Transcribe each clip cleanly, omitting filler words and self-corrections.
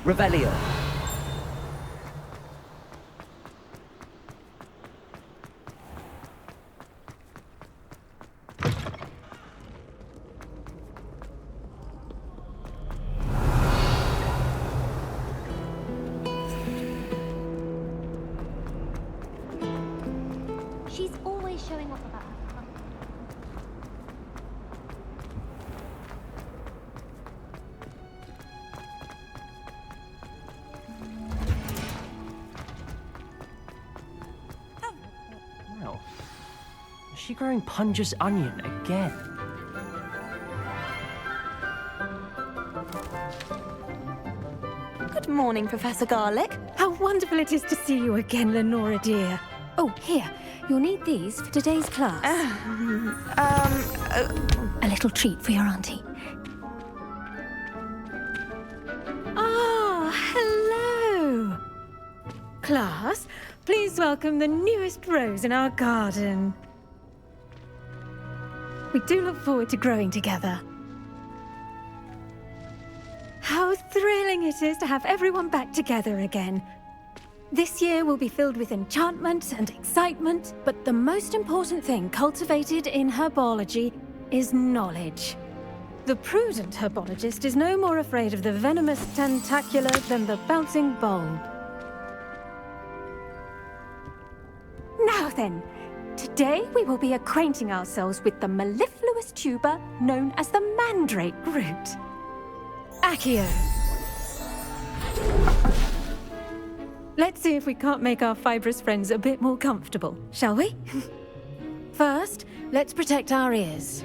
Revelio. She's always showing off about her. Wow. Is she growing Punja's onion again? Good morning, Professor Garlick. How wonderful it is to see you again, Lenora dear. Oh, here. You'll need these for today's class. A little treat for your auntie. Ah, hello. Class, please welcome the newest rose in our garden. We do look forward to growing together. How thrilling it is to have everyone back together again. This year will be filled with enchantment and excitement, but the most important thing cultivated in herbology is knowledge. The prudent herbologist is no more afraid of the venomous tentacular than the bouncing bulb. Now then, today we will be acquainting ourselves with the mellifluous tuber known as the mandrake root. Accio. Let's see if we can't make our fibrous friends a bit more comfortable, shall we? First, let's protect our ears.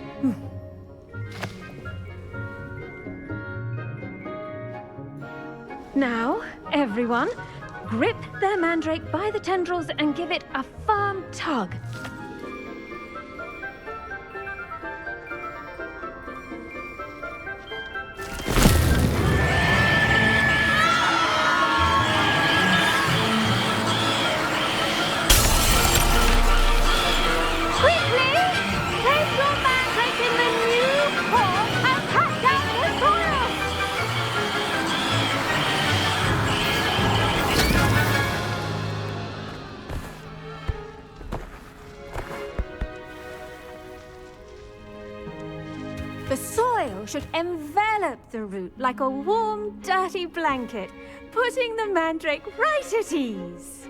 Now, everyone, grip their mandrake by the tendrils and give it a firm tug. The soil should envelop the root like a warm, dirty blanket, putting the mandrake right at ease.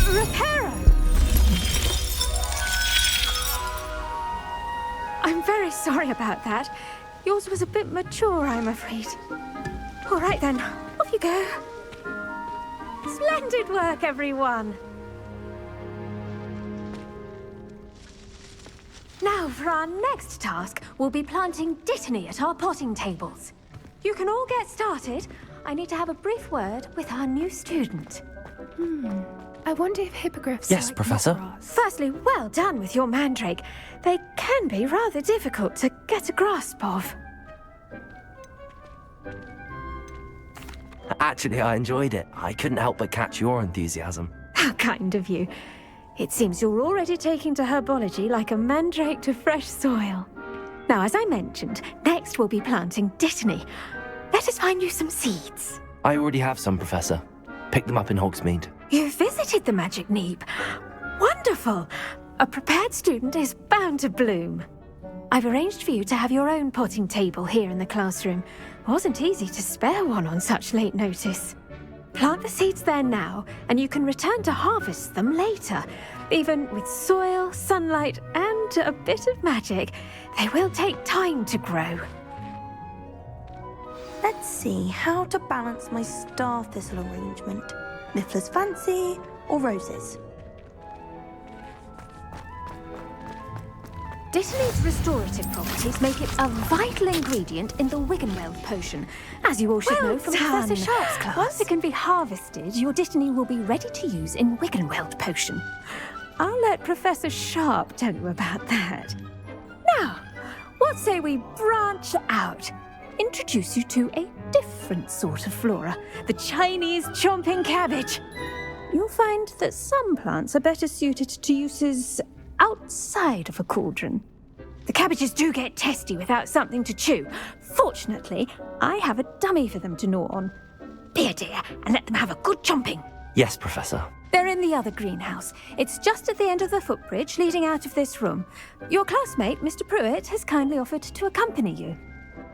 Reparo! I'm very sorry about that. Yours was a bit mature, I'm afraid. All right then, off you go. Splendid work, everyone! Now, for our next task, we'll be planting dittany at our potting tables. You can all get started. I need to have a brief word with our new student. I wonder if hippogriffs Yes, are like Professor. moths. Firstly, well done with your mandrake. They can be rather difficult to get a grasp of. Actually, I enjoyed it. I couldn't help but catch your enthusiasm. How kind of you. It seems you're already taking to herbology like a mandrake to fresh soil. Now, as I mentioned, next we'll be planting dittany. Let us find you some seeds. I already have some, Professor. Picked them up in Hogsmeade. You visited the Magic Neep. Wonderful. A prepared student is bound to bloom. I've arranged for you to have your own potting table here in the classroom. Wasn't easy to spare one on such late notice. Plant the seeds there now, and you can return to harvest them later. Even with soil, sunlight, and a bit of magic, they will take time to grow. Let's see how to balance my star thistle arrangement. Niffler's fancy or roses? Dittany's restorative properties make it a vital ingredient in the Wiggenweld potion, as you all should know from Professor Sharp's class. Once it can be harvested, your dittany will be ready to use in Wiggenweld potion. I'll let Professor Sharp tell you about that. Now, what say we branch out? Introduce you to a different sort of flora, the Chinese chomping cabbage. You'll find that some plants are better suited to uses outside of a cauldron. The cabbages do get testy without something to chew. Fortunately, I have a dummy for them to gnaw on. Be a dear and let them have a good chomping. Yes, Professor. They're in the other greenhouse. It's just at the end of the footbridge leading out of this room. Your classmate, Mr. Pruitt, has kindly offered to accompany you.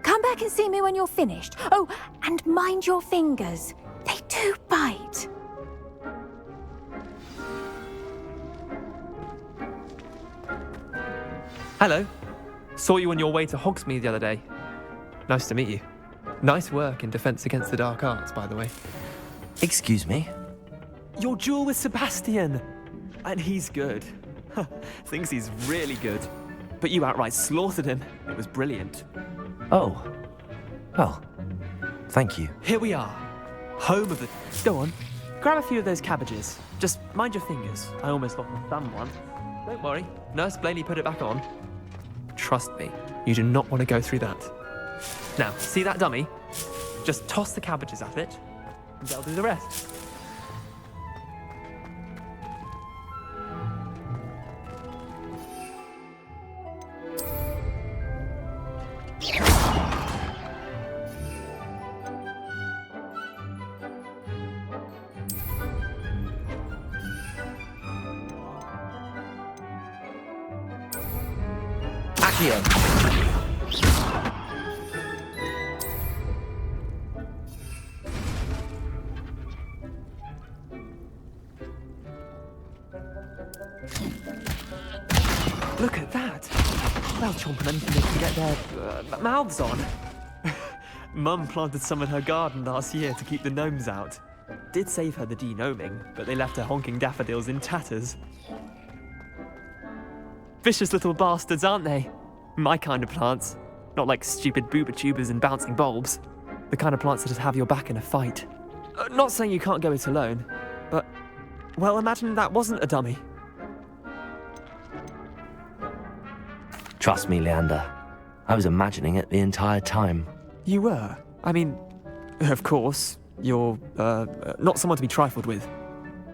Come back and see me when you're finished. Oh, and mind your fingers. They do bite. Hello. Saw you on your way to Hogsmeade the other day. Nice to meet you. Nice work in Defense Against the Dark Arts, by the way. Excuse me? Your duel with Sebastian! And he's good. Thinks he's really good. But you outright slaughtered him. It was brilliant. Oh. Well, thank you. Here we are. Home of the... Go on. Grab a few of those cabbages. Just mind your fingers. I almost lost my thumb once. Don't worry. Nurse Blaney put it back on. Trust me, you do not want to go through that. Now, see that dummy? Just toss the cabbages at it, and they'll do the rest. Accio. Look at that! They'll chomp on anything they can get their mouths on. Mum planted some in her garden last year to keep the gnomes out. Did save her the de-gnoming, but they left her honking daffodils in tatters. Vicious little bastards, aren't they? My kind of plants. Not like stupid booba tubers and bouncing bulbs. The kind of plants that just have your back in a fight. Not saying you can't go it alone, but... Well, imagine that wasn't a dummy. Trust me, Leander. I was imagining it the entire time. You were? I mean, of course, you're, not someone to be trifled with.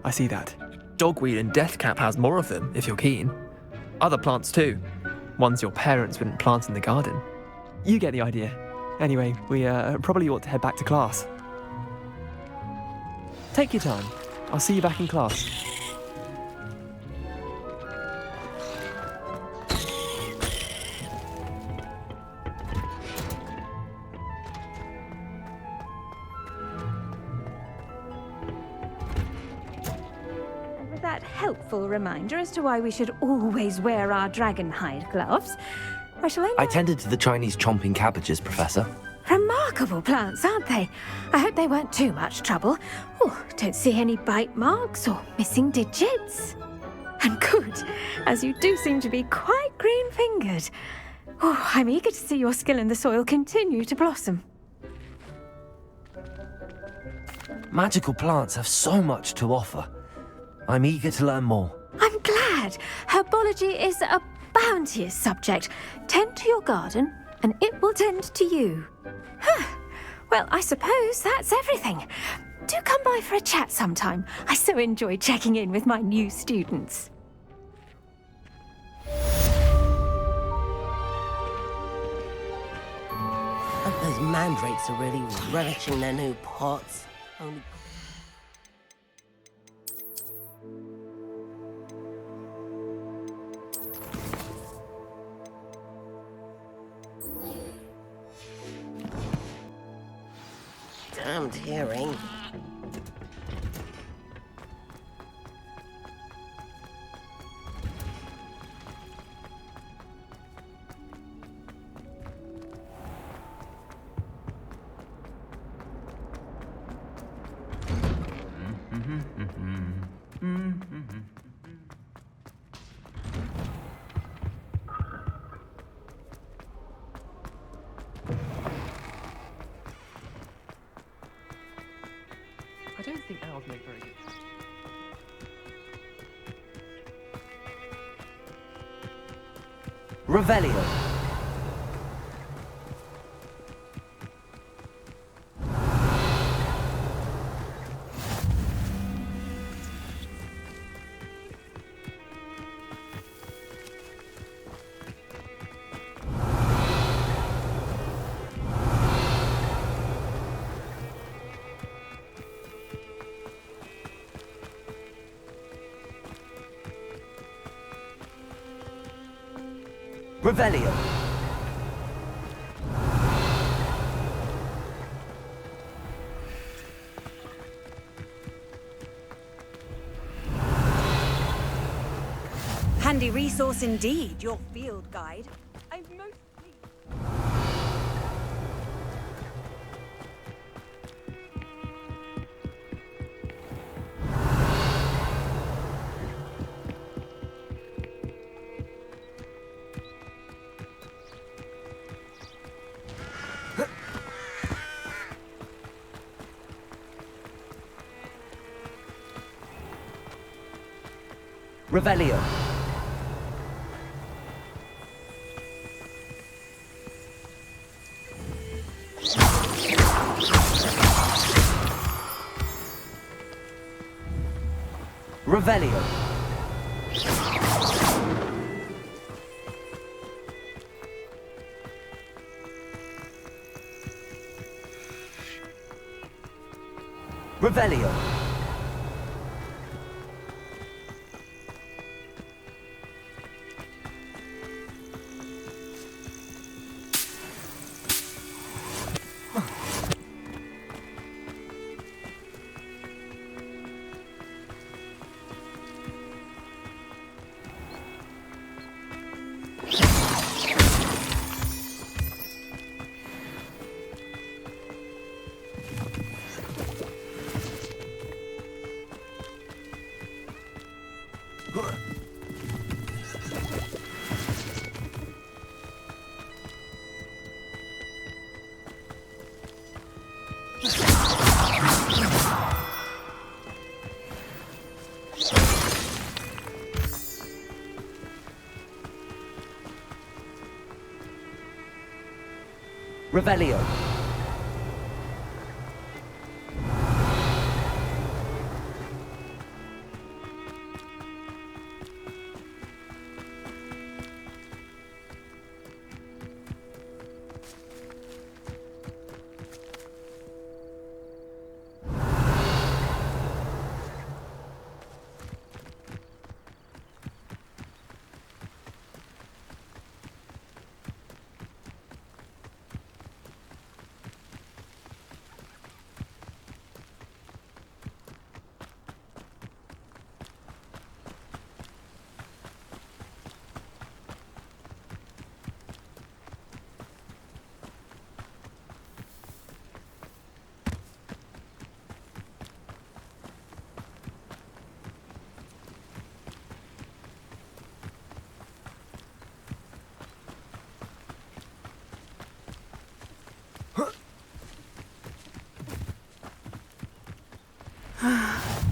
I see that. Dogweed and deathcap has more of them, if you're keen. Other plants too. Ones your parents wouldn't plant in the garden. You get the idea. Anyway, we probably ought to head back to class. Take your time. I'll see you back in class. That helpful reminder as to why we should always wear our dragon hide gloves. I tended to the Chinese chomping cabbages, Professor. Remarkable plants, aren't they? I hope they weren't too much trouble. Oh, don't see any bite marks or missing digits. And good, as you do seem to be quite green-fingered. Oh, I'm eager to see your skill in the soil continue to blossom. Magical plants have so much to offer. I'm eager to learn more. I'm glad. Herbology is a bounteous subject. Tend to your garden, and it will tend to you. Well, I suppose that's everything. Do come by for a chat sometime. I so enjoy checking in with my new students. Hope those mandrakes are really relishing their new pots. Only... Damned hearing. I don't think owls make very good. Revelio. Revelio. Handy resource indeed, your field guide. I've mostly... Revelio. Revelio. Revelio. Revelio.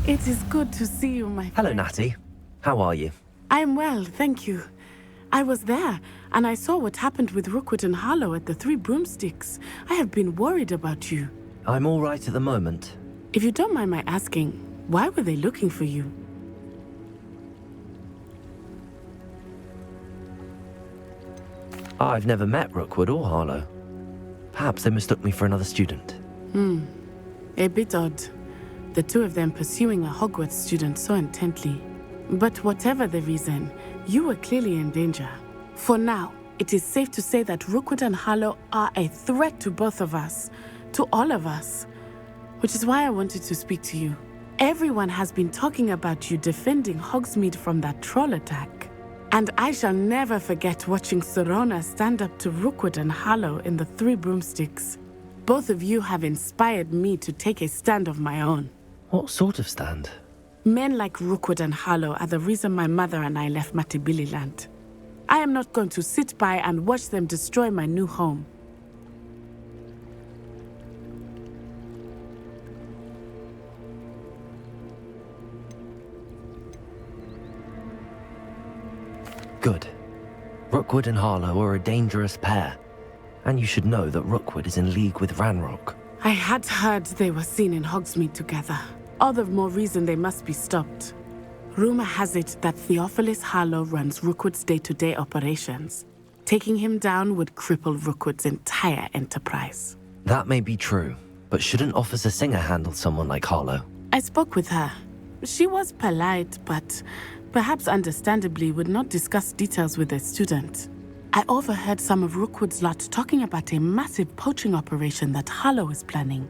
It is good to see you, my friend. Hello, Natty. How are you? I'm well, thank you. I was there, and I saw what happened with Rookwood and Harlow at the Three Broomsticks. I have been worried about you. I'm all right at the moment. If you don't mind my asking, why were they looking for you? I've never met Rookwood or Harlow. Perhaps they mistook me for another student. A bit odd. The two of them pursuing a Hogwarts student so intently. But whatever the reason, you were clearly in danger. For now, it is safe to say that Rookwood and Harlow are a threat to both of us, to all of us. Which is why I wanted to speak to you. Everyone has been talking about you defending Hogsmeade from that troll attack. And I shall never forget watching Serona stand up to Rookwood and Harlow in the Three Broomsticks. Both of you have inspired me to take a stand of my own. What sort of stand? Men like Rookwood and Harlow are the reason my mother and I left Matibili land. I am not going to sit by and watch them destroy my new home. Good. Rookwood and Harlow are a dangerous pair. And you should know that Rookwood is in league with Ranrock. I had heard they were seen in Hogsmeade together. All the more reason they must be stopped. Rumor has it that Theophilus Harlow runs Rookwood's day-to-day operations. Taking him down would cripple Rookwood's entire enterprise. That may be true, but shouldn't Officer Singer handle someone like Harlow? I spoke with her. She was polite, but perhaps understandably would not discuss details with a student. I overheard some of Rookwood's lot talking about a massive poaching operation that Harlow is planning.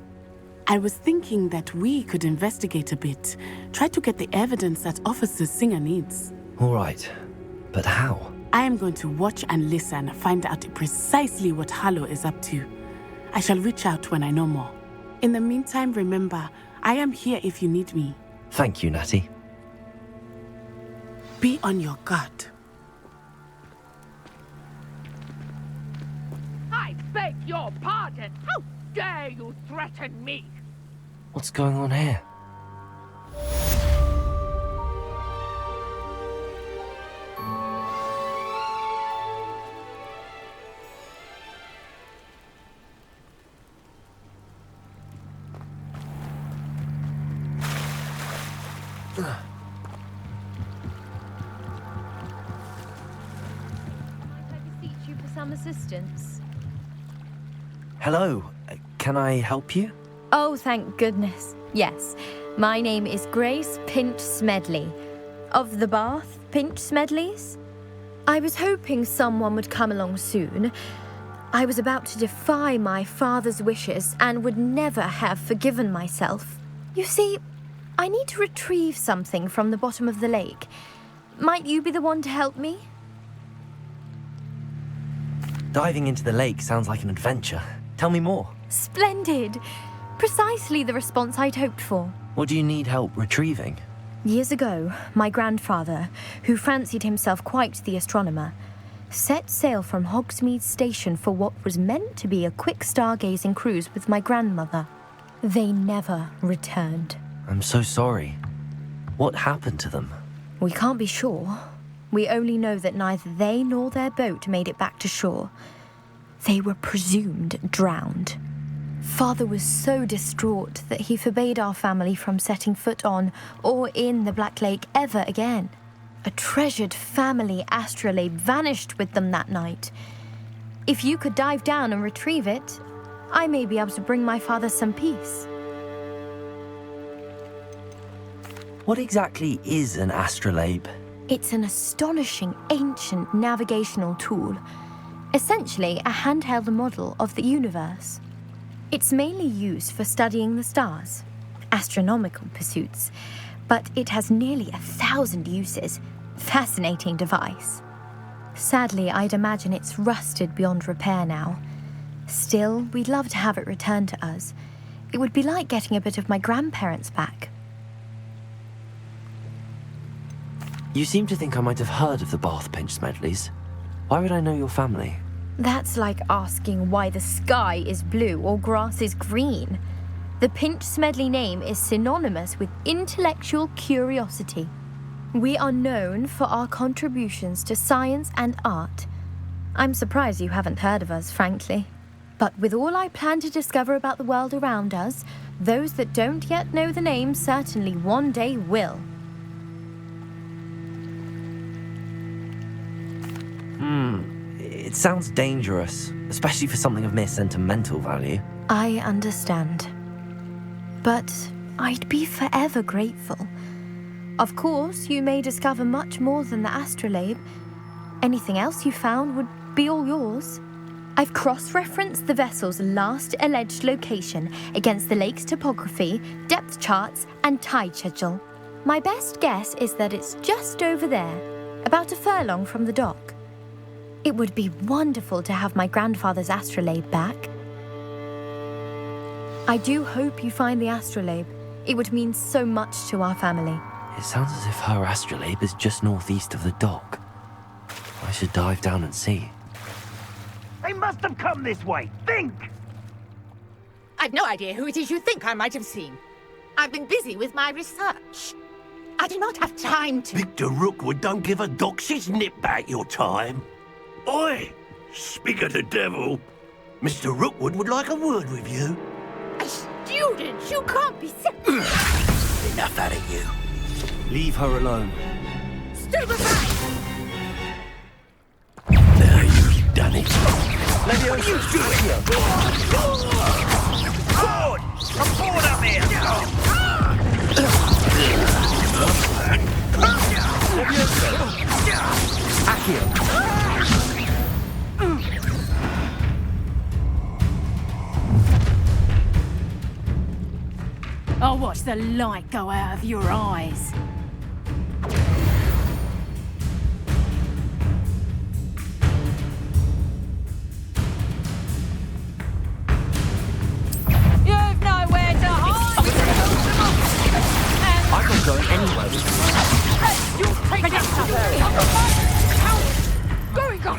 I was thinking that we could investigate a bit, try to get the evidence that Officer Singer needs. All right, but how? I am going to watch and listen, find out precisely what Harlow is up to. I shall reach out when I know more. In the meantime, remember, I am here if you need me. Thank you, Natty. Be on your guard. I beg your pardon. How dare you threaten me? What's going on here? Some assistance. Hello, can I help you? Oh, thank goodness. Yes, my name is Grace Pinch Smedley, of the Bath Pinch Smedleys. I was hoping someone would come along soon. I was about to defy my father's wishes and would never have forgiven myself. You see, I need to retrieve something from the bottom of the lake. Might you be the one to help me? Diving into the lake sounds like an adventure. Tell me more. Splendid! Precisely the response I'd hoped for. What do you need help retrieving? Years ago, my grandfather, who fancied himself quite the astronomer, set sail from Hogsmeade Station for what was meant to be a quick stargazing cruise with my grandmother. They never returned. I'm so sorry. What happened to them? We can't be sure. We only know that neither they nor their boat made it back to shore. They were presumed drowned. Father was so distraught that he forbade our family from setting foot on or in the Black Lake ever again. A treasured family astrolabe vanished with them that night. If you could dive down and retrieve it, I may be able to bring my father some peace. What exactly is an astrolabe? It's an astonishing ancient navigational tool, essentially a handheld model of the universe. It's mainly used for studying the stars, astronomical pursuits, but it has nearly 1,000 uses. Fascinating device. Sadly, I'd imagine it's rusted beyond repair now. Still, we'd love to have it returned to us. It would be like getting a bit of my grandparents back. You seem to think I might have heard of the Bath Pinch Smedleys. Why would I know your family? That's like asking why the sky is blue or grass is green. The Pinch Smedley name is synonymous with intellectual curiosity. We are known for our contributions to science and art. I'm surprised you haven't heard of us, frankly. But with all I plan to discover about the world around us, those that don't yet know the name certainly one day will. It sounds dangerous, especially for something of mere sentimental value. I understand. But I'd be forever grateful. Of course, you may discover much more than the astrolabe. Anything else you found would be all yours. I've cross-referenced the vessel's last alleged location against the lake's topography, depth charts, and tide schedule. My best guess is that it's just over there, about a furlong from the dock. It would be wonderful to have my grandfather's astrolabe back. I do hope you find the astrolabe. It would mean so much to our family. It sounds as if her astrolabe is just northeast of the dock. I should dive down and see. They must have come this way. Think! I've no idea who it is you think I might have seen. I've been busy with my research. I do not have time to... Victor Rookwood don't give a doxy's nip back your time. Oi! Speak of the devil. Mr. Rookwood would like a word with you. A student? You can't be sick. Enough out of you. Leave her alone. Stupefy! Now you've done it. What are you doing here? Board! I'm bored up here! I'll watch the light go out of your eyes. You've nowhere to hide! I'm not going anywhere. You'll take it! Going on!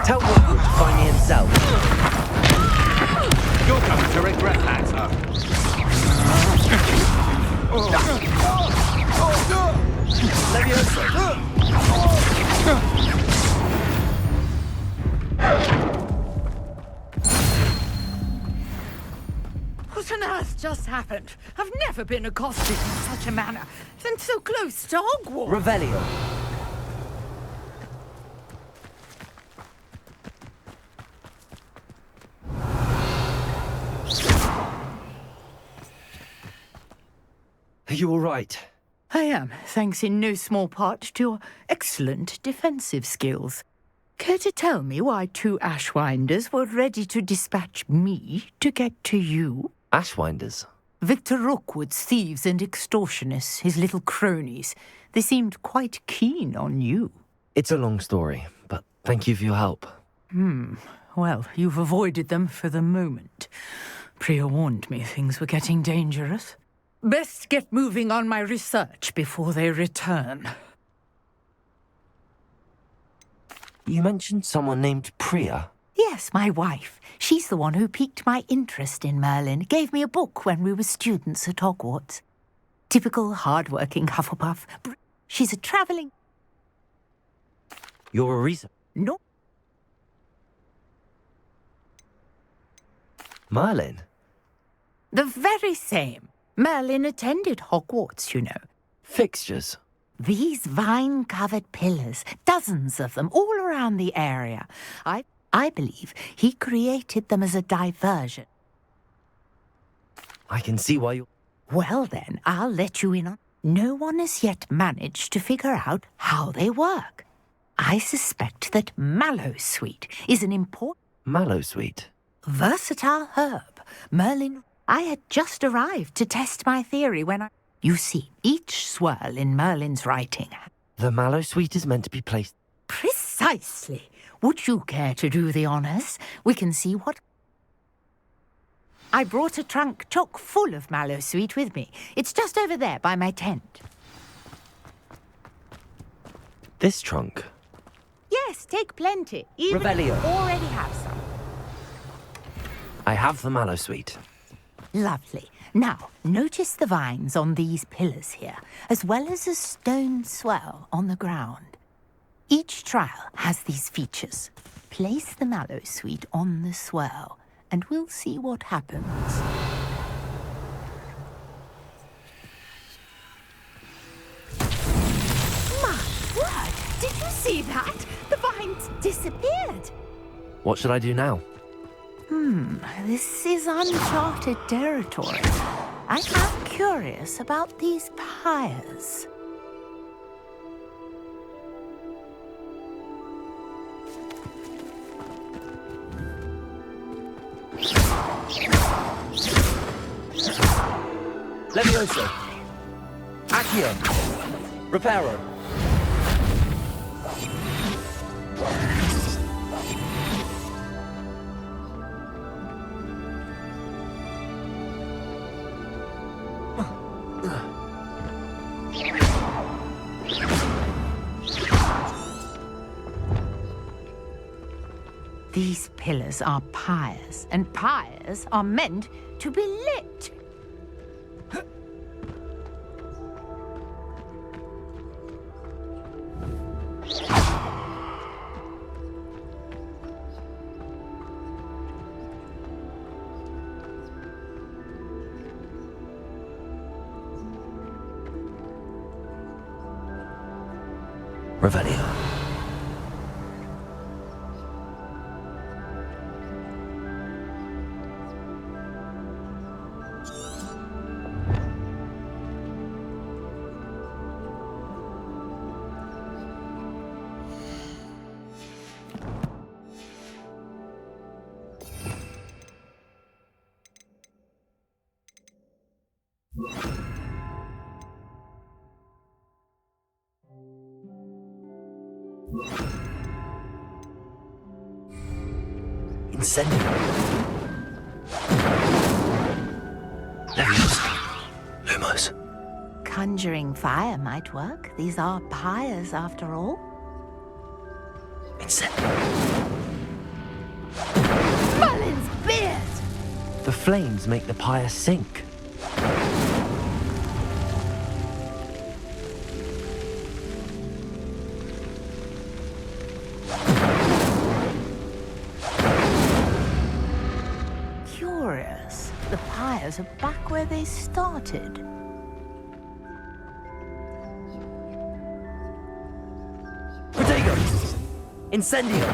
Tell Rookwood to find me himself. You're coming to regret that, sir. What on earth just happened? I've never been accosted in such a manner, and so close to Hogwarts. Revelio. Are you all right? I am, thanks in no small part to your excellent defensive skills. Care to tell me why 2 Ashwinders were ready to dispatch me to get to you? Ashwinders? Victor Rookwood's thieves and extortionists, his little cronies. They seemed quite keen on you. It's a long story, but thank you for your help. Well, you've avoided them for the moment. Priya warned me things were getting dangerous. Best get moving on my research before they return. You mentioned someone named Priya. Yes, my wife. She's the one who piqued my interest in Merlin. Gave me a book when we were students at Hogwarts. Typical hard-working Hufflepuff. She's a travelling... You're a reason. No. Merlin? The very same. Merlin attended Hogwarts, you know. Fixtures? These vine-covered pillars, dozens of them, all around the area. I believe he created them as a diversion. I can see why you... Well then, I'll let you in on... No one has yet managed to figure out how they work. I suspect that Mallowsweet is an important... Mallowsweet? Versatile herb. Merlin... I had just arrived to test my theory when I... You see, each swirl in Merlin's writing... The Mallowsweet is meant to be placed... Precisely. Would you care to do the honours? We can see what... I brought a trunk chock full of Mallowsweet with me. It's just over there by my tent. This trunk? Yes, take plenty. Even if you Revelio. already have some. I have the Mallowsweet. Lovely. Now, notice the vines on these pillars here, as well as a stone swell on the ground. Each trial has these features. Place the Mallowsweet on the swell, and we'll see what happens. My word! Did you see that? The vines disappeared. What should I do now? This is uncharted territory. I am curious about these pyres. Levioso. Accio. Reparo. These pillars are pyres, and pyres are meant to be lit. Revelio. Incendio. Leviosa. Lumos. Conjuring fire might work. These are pyres, after all. Incendio. Merlin's beard! The flames make the pyre sink. Curious. The pyres are back where they started. Protego! Incendio!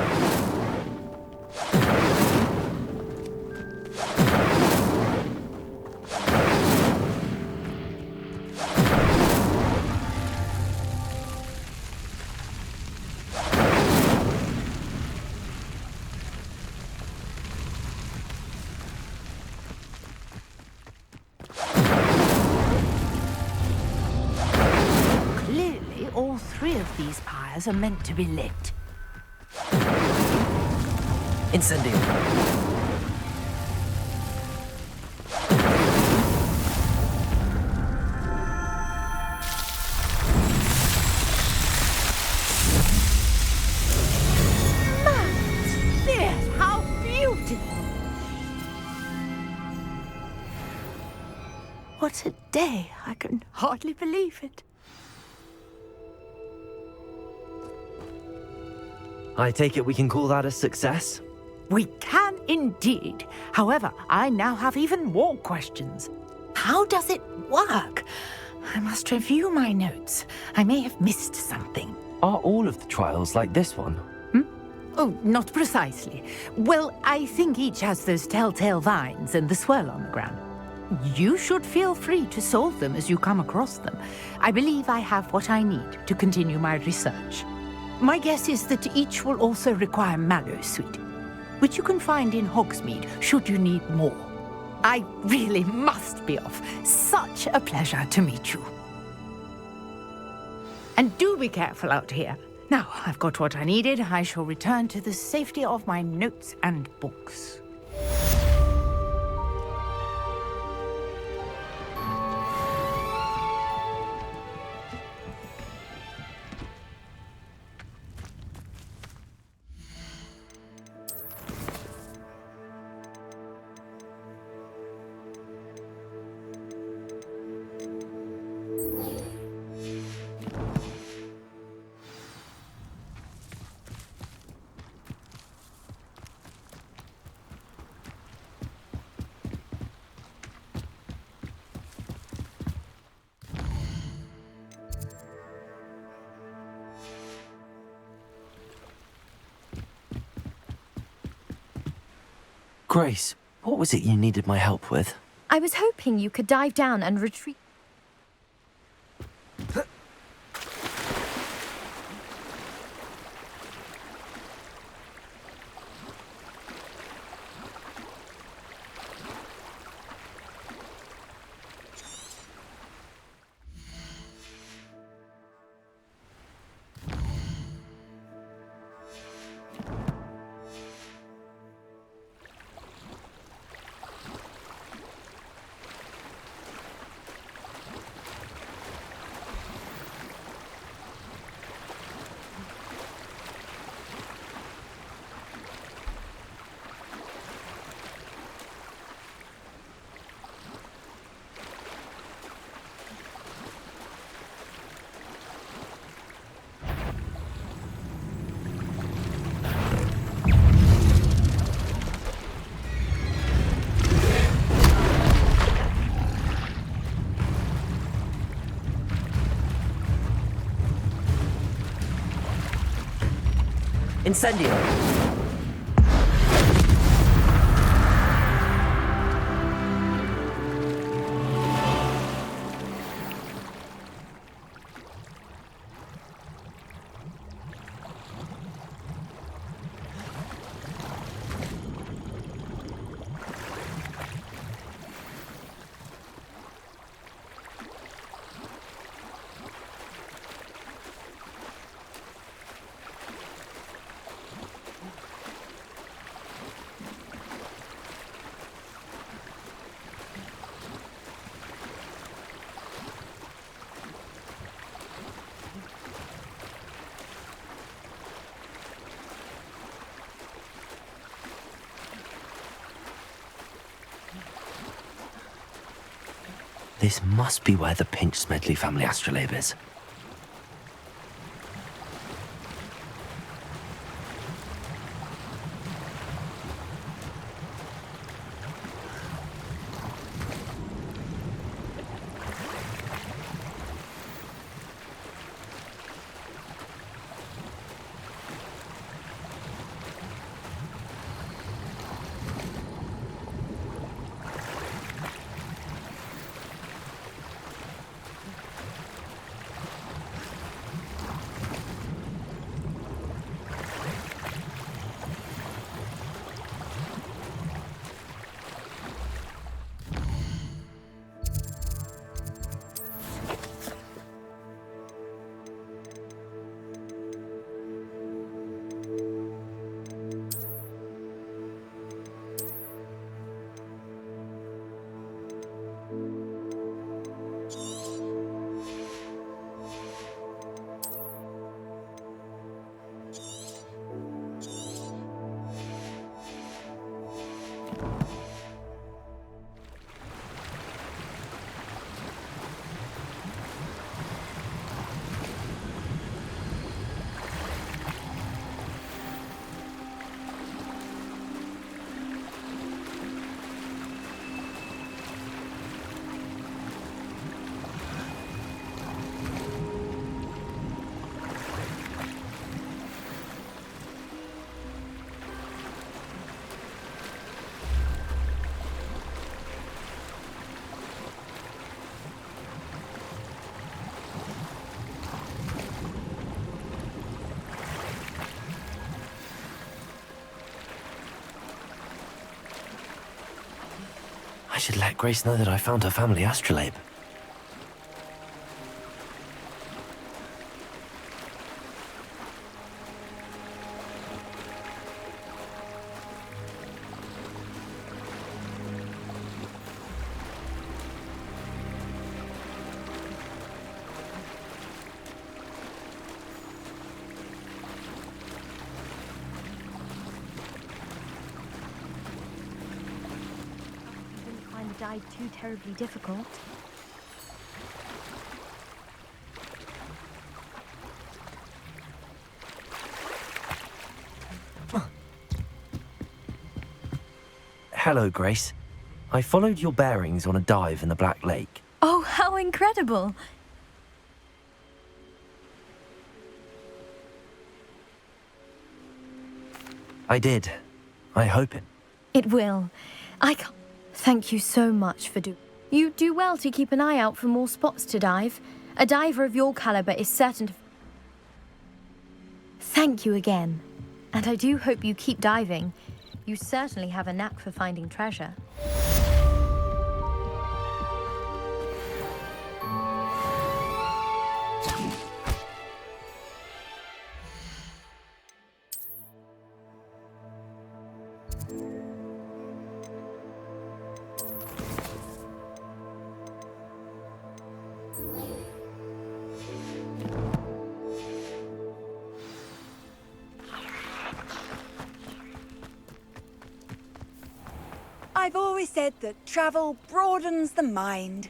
Clearly, all three of these pyres are meant to be lit. Incendio. Yes, how beautiful! What a day! I can hardly believe it. I take it we can call that a success? We can indeed. However, I now have even more questions. How does it work? I must review my notes. I may have missed something. Are all of the trials like this one? Oh, not precisely. Well, I think each has those telltale vines and the swirl on the ground. You should feel free to solve them as you come across them. I believe I have what I need to continue my research. My guess is that each will also require mallow sweet, which you can find in Hogsmeade should you need more. I really must be off. Such a pleasure to meet you. And do be careful out here. Now, I've got what I needed. I shall return to the safety of my notes and books. Grace, what was it you needed my help with? I was hoping you could dive down and retrieve. Incendio! This must be where the Pinch Smedley family astrolabe is. I should let Grace know that I found her family astrolabe. Dive too terribly difficult. Hello, Grace. I followed your bearings on a dive in the Black Lake. Oh, how incredible! I did. I hope it. It will. I can't. Thank you so much for doing. You do well to keep an eye out for more spots to dive. A diver of your caliber is certain to... Thank you again. And I do hope you keep diving. You certainly have a knack for finding treasure. I've always said that travel broadens the mind.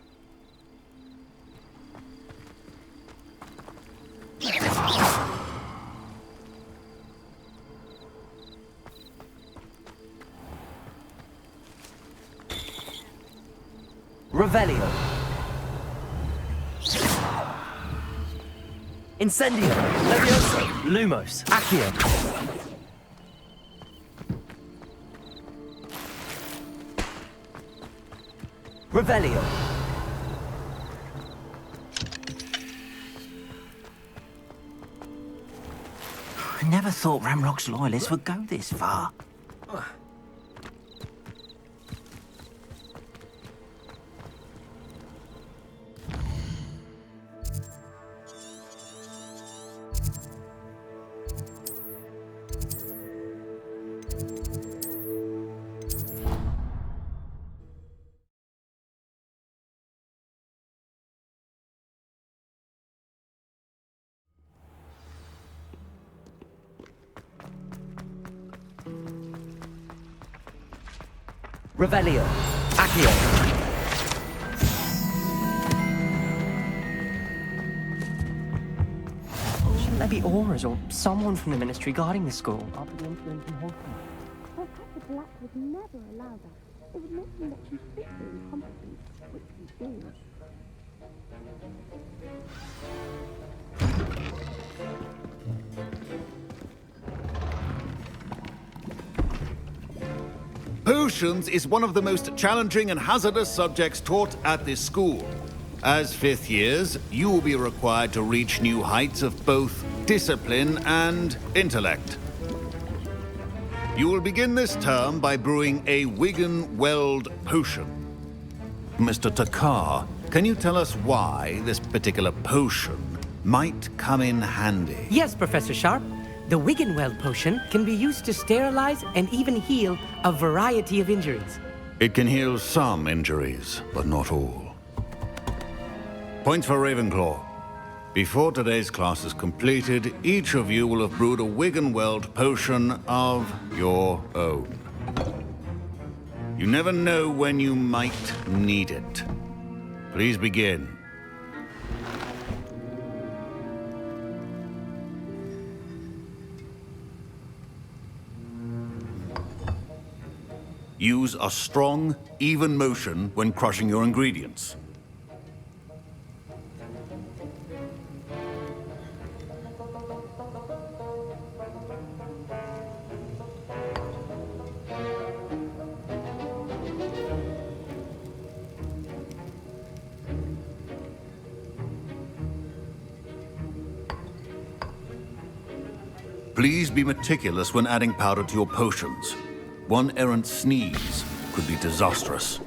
Revelio. Incendio. Levioso. Lumos. Accio. Revelio. I never thought Ramrock's loyalists would go this far. Revelio. Accio. maybe Aurors or someone from the ministry guarding the school. I'll be influencing Hogwarts. Professor Black would never allow that. It would make him let you fit your incompetence, which you do. Potions is one of the most challenging and hazardous subjects taught at this school. As fifth years, you will be required to reach new heights of both discipline and intellect. You will begin this term by brewing a Wiggenweld potion. Mr. Takar, can you tell us why this particular potion might come in handy? Yes, Professor Sharp. The Wiggenweld potion can be used to sterilize and even heal a variety of injuries. It can heal some injuries, but not all. Points for Ravenclaw. Before today's class is completed, each of you will have brewed a Wiggenweld potion of your own. You never know when you might need it. Please begin. Use a strong, even motion when crushing your ingredients. Please be meticulous when adding powder to your potions. One errant sneeze could be disastrous.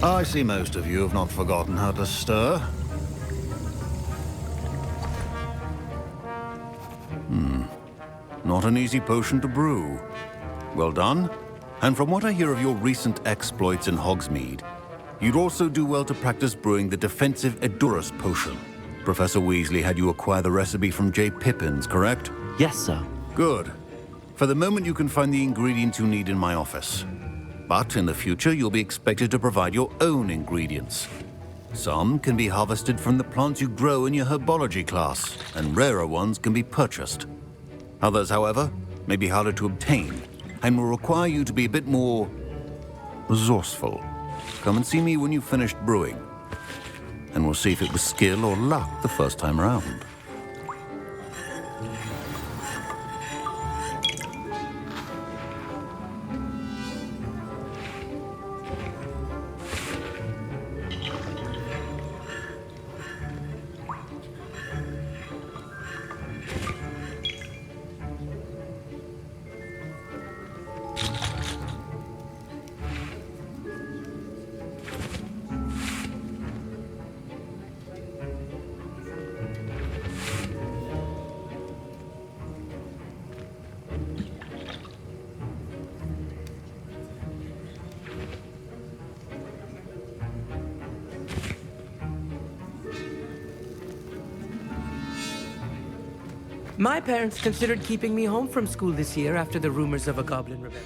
I see most of you have not forgotten how to stir. Not an easy potion to brew. Well done. And from what I hear of your recent exploits in Hogsmeade, you'd also do well to practice brewing the defensive Edurus potion. Professor Weasley had you acquire the recipe from J. Pippins, correct? Yes, sir. Good. For the moment, you can find the ingredients you need in my office. But in the future, you'll be expected to provide your own ingredients. Some can be harvested from the plants you grow in your herbology class, and rarer ones can be purchased. Others, however, may be harder to obtain, and will require you to be a bit more resourceful. Come and see me when you've finished brewing, and we'll see if it was skill or luck the first time around. My parents considered keeping me home from school this year after the rumors of a goblin rebellion.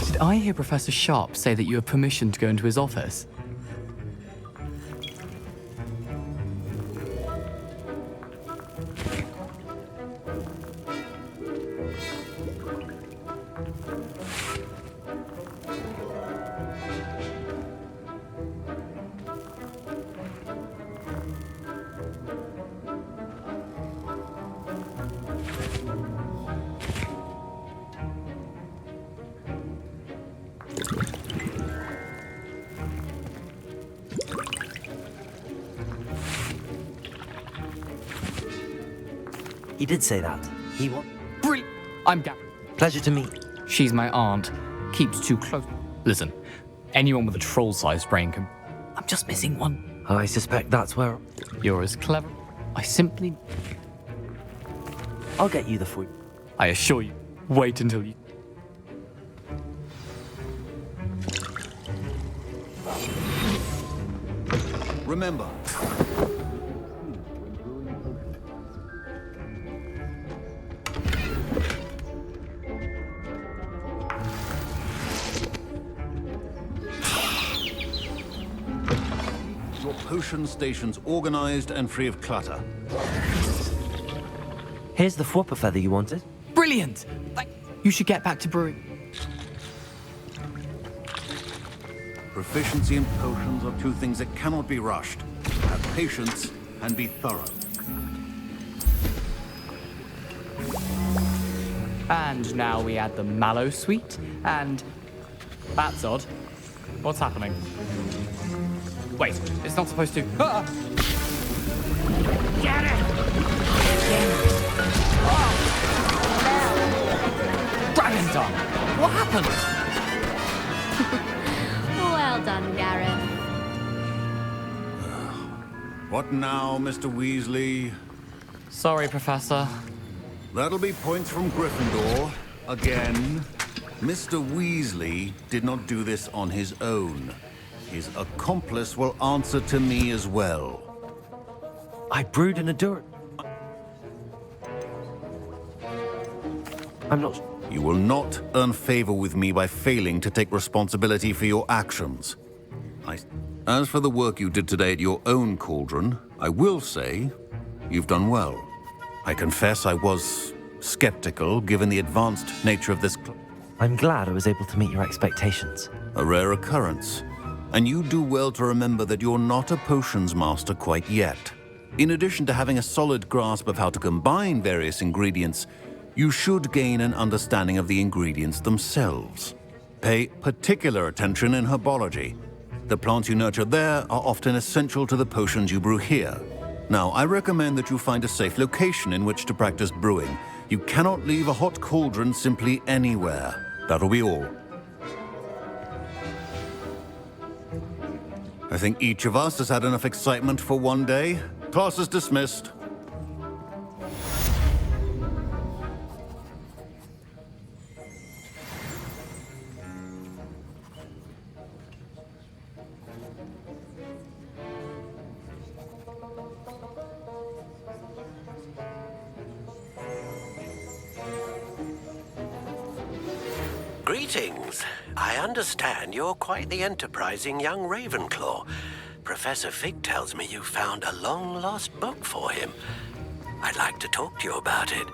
Did I hear Professor Sharp say that you have permission to go into his office? He did say that. He what? Brilliant! I'm Gary. Pleasure to meet. She's my aunt. Keeps too close. Listen, anyone with a troll-sized brain can... I'm just missing one. I suspect that's where... You're as clever. I simply... I'll get you the food. I assure you, wait until you... Remember, your potion station's organized and free of clutter. Here's the Fwopper feather you wanted. Brilliant! You should get back to brewing. Proficiency and potions are two things that cannot be rushed. Have patience and be thorough. And now we add the mallow sweet, and... That's odd. What's happening? Wait, it's not supposed to... Ah! Get it! Dragon tongue! What happened? Well done, Gareth. What now, Mr. Weasley? Sorry, Professor. That'll be points from Gryffindor. Again. Mr. Weasley did not do this on his own. His accomplice will answer to me as well. I brewed in a dirt. I'm not... You will not earn favor with me by failing to take responsibility for your actions. As for the work you did today at your own cauldron, I will say you've done well. I confess I was skeptical given the advanced nature of this... I'm glad I was able to meet your expectations. A rare occurrence. And you do well to remember that you're not a potions master quite yet. In addition to having a solid grasp of how to combine various ingredients, you should gain an understanding of the ingredients themselves. Pay particular attention in herbology. The plants you nurture there are often essential to the potions you brew here. Now, I recommend that you find a safe location in which to practice brewing. You cannot leave a hot cauldron simply anywhere. That'll be all. I think each of us has had enough excitement for one day. Class is dismissed. Greetings. I understand you're quite the enterprising young Ravenclaw. Professor Fig tells me you found a long-lost book for him. I'd like to talk to you about it.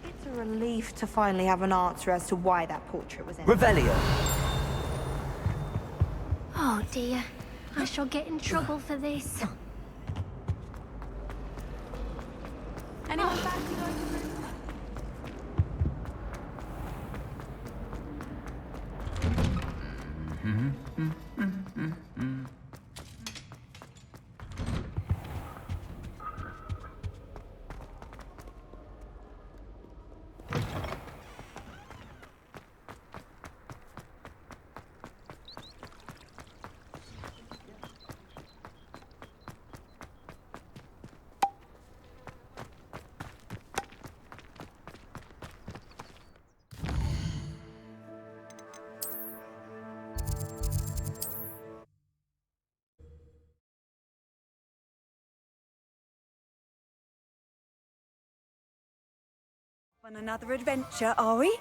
It's a relief to finally have an answer as to why that portrait was in. Revelio. Oh dear, I shall get in trouble for this. Anyone fancy going to room? On another adventure, are we?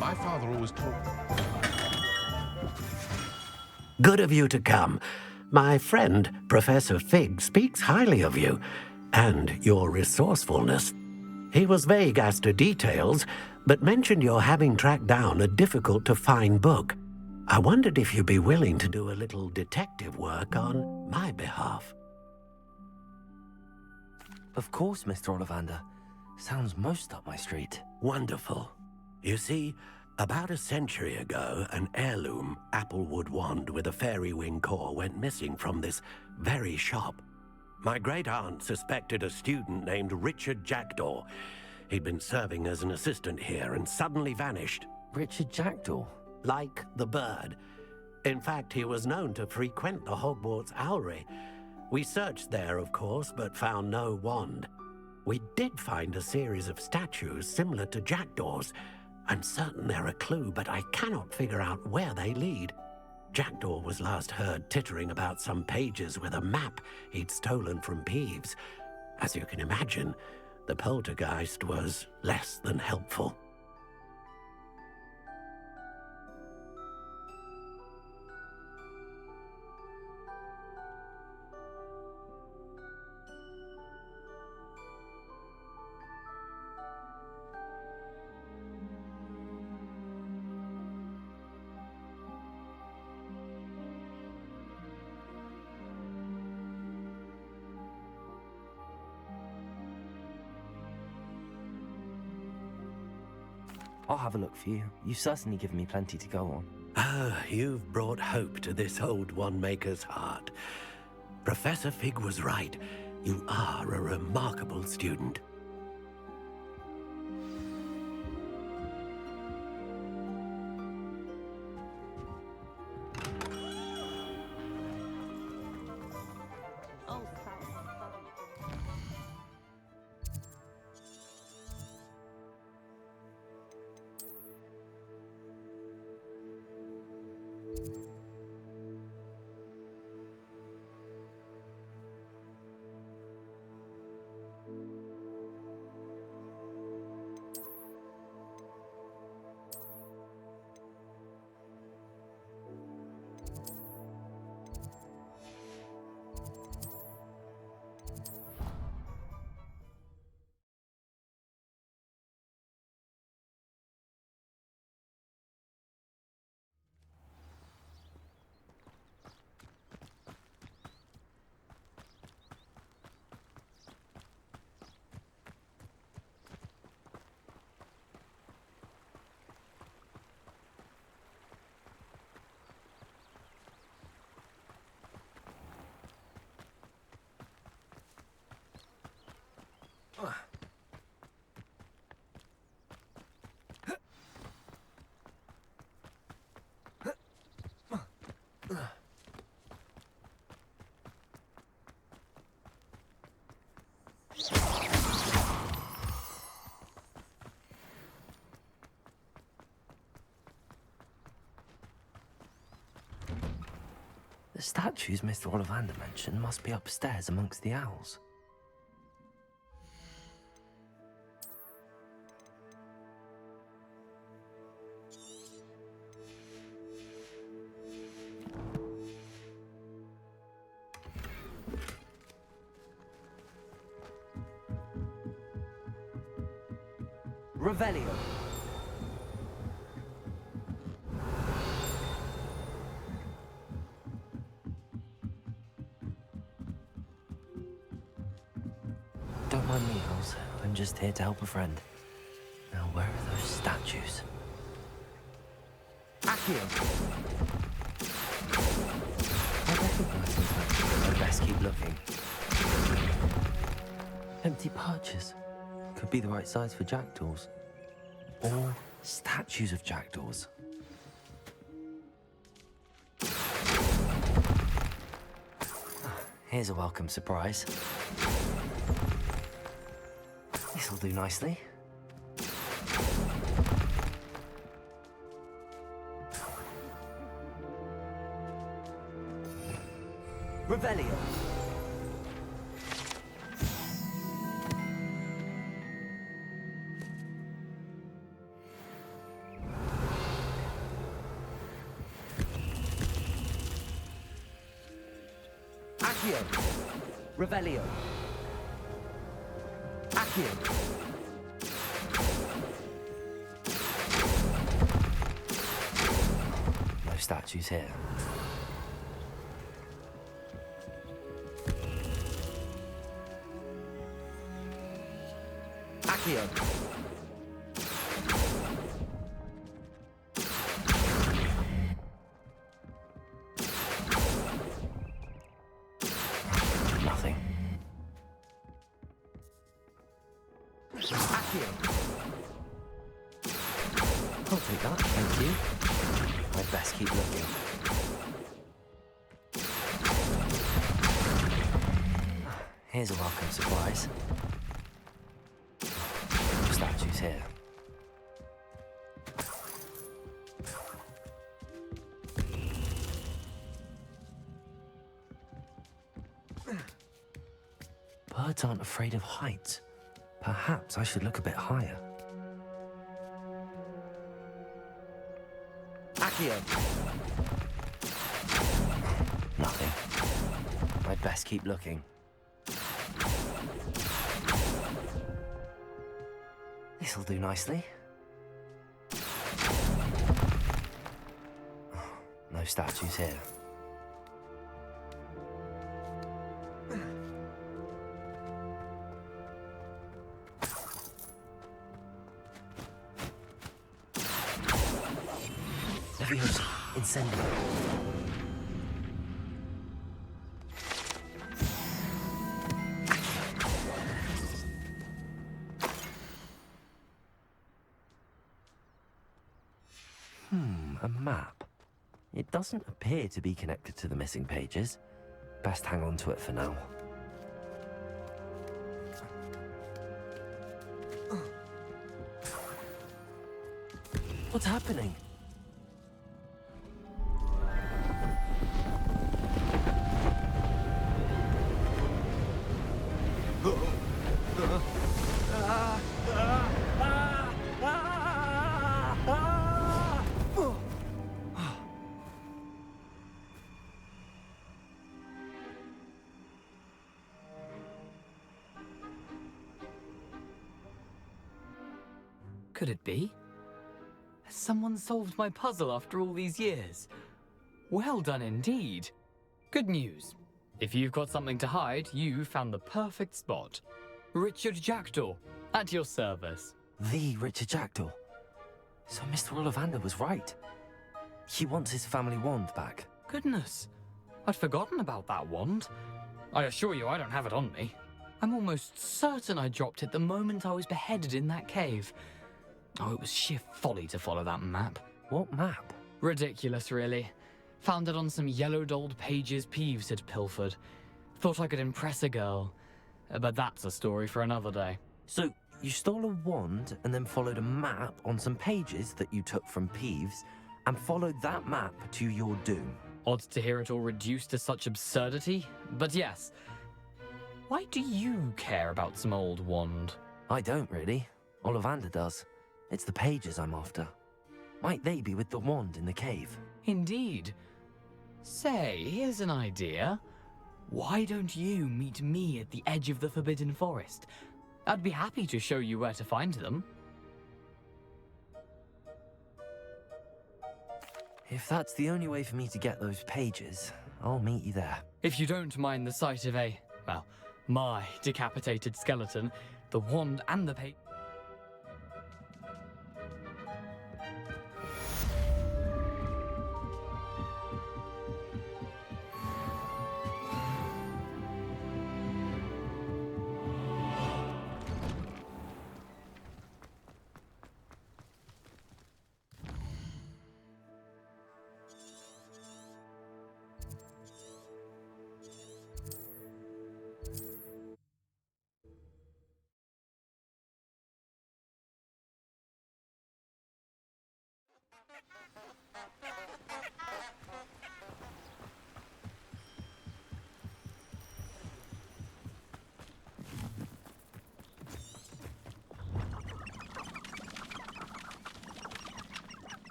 My father always told me. Good of you to come. My friend, Professor Fig, speaks highly of you and your resourcefulness. He was vague as to details, but mentioned your having tracked down a difficult-to-find book. I wondered if you'd be willing to do a little detective work on my behalf. Of course, Mr. Ollivander. Sounds most up my street. Wonderful. You see, About a century ago, an heirloom applewood wand with a fairy wing core went missing from this very shop. My great-aunt suspected a student named Richard Jackdaw. He'd been serving as an assistant here and suddenly vanished. Richard Jackdaw? Like the bird. In fact, he was known to frequent the Hogwarts Owlery. We searched there, of course, but found no wand. We did find a series of statues similar to Jackdaw's. I'm certain they're a clue, but I cannot figure out where they lead. Jackdaw was last heard tittering about some pages with a map he'd stolen from Peeves. As you can imagine, the poltergeist was less than helpful. I'll have a look for you. You've certainly given me plenty to go on. Ah, you've brought hope to this old one-maker's heart. Professor Fig was right. You are a remarkable student. The statues Mr. Ollivander mentioned must be upstairs amongst the owls. Revelio. Don't mind me, owls. I'm just here to help a friend. Now, where are those statues? Accio. I recognize those statues. I'd best keep looking. Empty perches. Could be the right size for jackdaws. Or statues of jackdaws. Here's a welcome surprise. This'll do nicely. Revelio. Accio. Revelio. Accio. No statues here. Accio. Accio! I'll take that, thank you. I'd best keep looking. Here's a welcome surprise. Statues here. Birds aren't afraid of heights. Perhaps I should look a bit higher. Accio! Nothing. I'd best keep looking. This'll do nicely. No statues here. Leviosa, incendio. A map. It doesn't appear to be connected to the missing pages. Best hang on to it for now. What's happening? Could it be? Has someone solved my puzzle after all these years? Well done indeed. Good news. If you've got something to hide, you found the perfect spot. Richard Jackdaw, at your service. The Richard Jackdaw. So Mr. Ollivander was right. He wants his family wand back. Goodness, I'd forgotten about that wand. I assure you I don't have it on me. I'm almost certain I dropped it the moment I was beheaded in that cave. Oh, it was sheer folly to follow that map. What map? Ridiculous, really. Found it on some yellowed old pages Peeves had pilfered. Thought I could impress a girl. But that's a story for another day. So, you stole a wand and then followed a map on some pages that you took from Peeves and followed that map to your doom. Odd to hear it all reduced to such absurdity, but yes. Why do you care about some old wand? I don't really. Ollivander does. It's the pages I'm after. Might they be with the wand in the cave? Indeed. Say, here's an idea. Why don't you meet me at the edge of the Forbidden Forest? I'd be happy to show you where to find them. If that's the only way for me to get those pages, I'll meet you there. If you don't mind the sight of my decapitated skeleton, the wand and the page...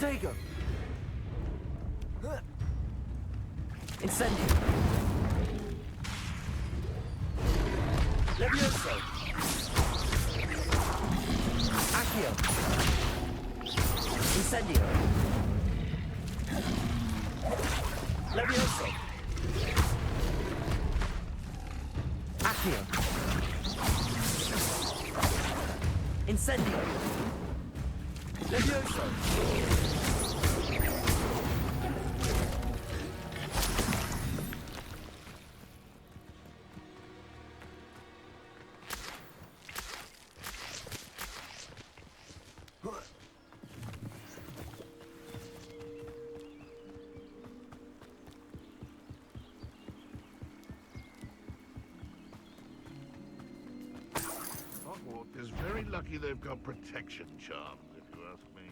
Młodego! Incendio! Leviosa! Accio! Incendio! Leviosa! Accio! Incendio! Leviosa! court is very lucky they've got protection charms, if you ask me.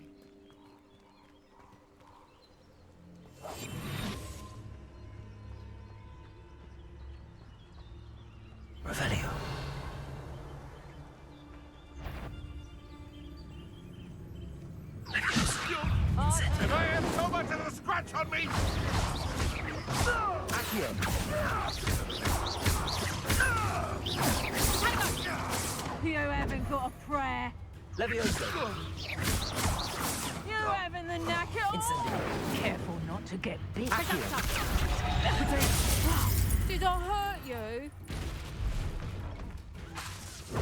Revelio. If I have so much as a scratch on me! You haven't got a prayer. Levioso. You haven't the knack at all. Careful not to get bit. Did I hurt you?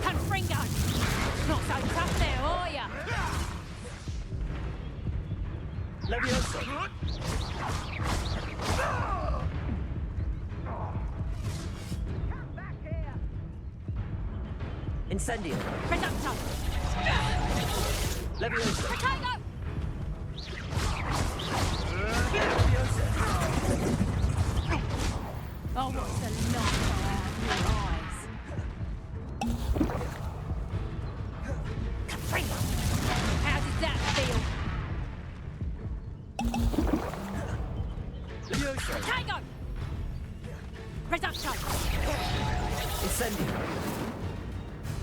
Confringo! Not so tough there, are ya? Levioso. Incendio. Reducto! Levioso. Potato! Oh, what's the light out of your eyes? Confringo! How does that feel? Levioso. Potato! Reducto! Incendio.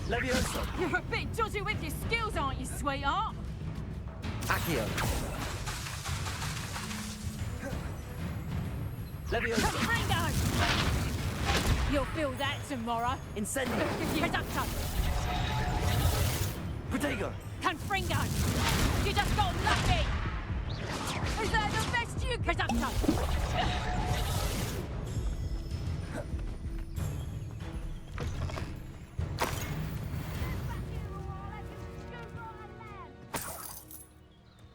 Levioso. You're a bit dodgy with your skills, aren't you, sweetheart? Accio. Levioso. Confringo! You'll feel that tomorrow. Incendio. Reducto! Protego. Confringo! You just got lucky! Is that the best you can... Reducto!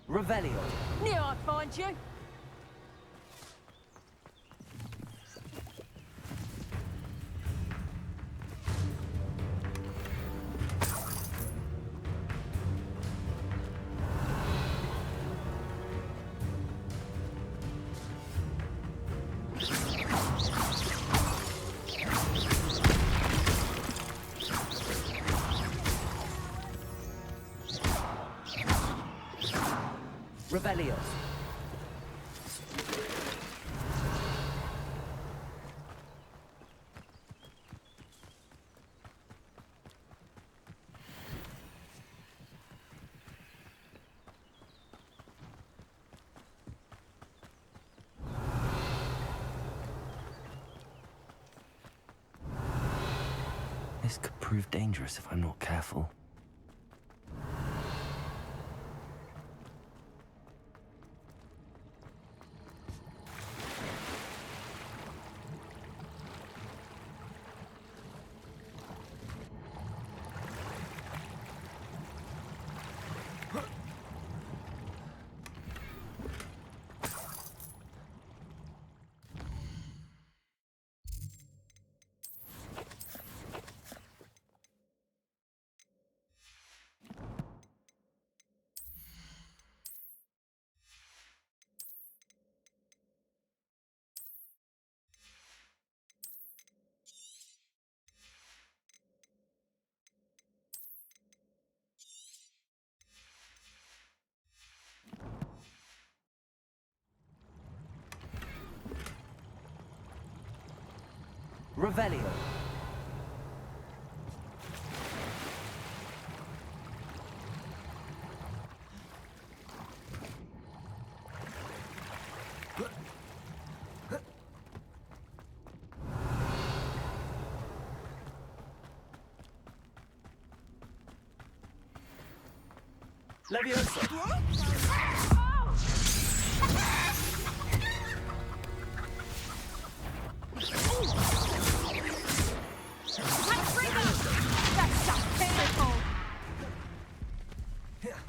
Revelio. Knew I'd find you. Revelio. This could prove dangerous if I'm not careful. Revelio. Leviosa.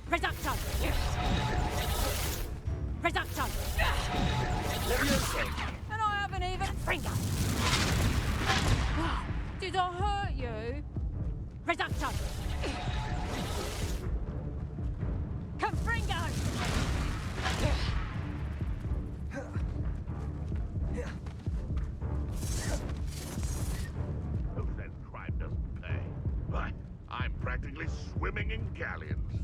Reducto! Reducto! Leviosa. And I haven't even... Confringo! Did I hurt you? Reducto! Confringo! Who says crime doesn't pay? Why, I'm practically swinging galleons.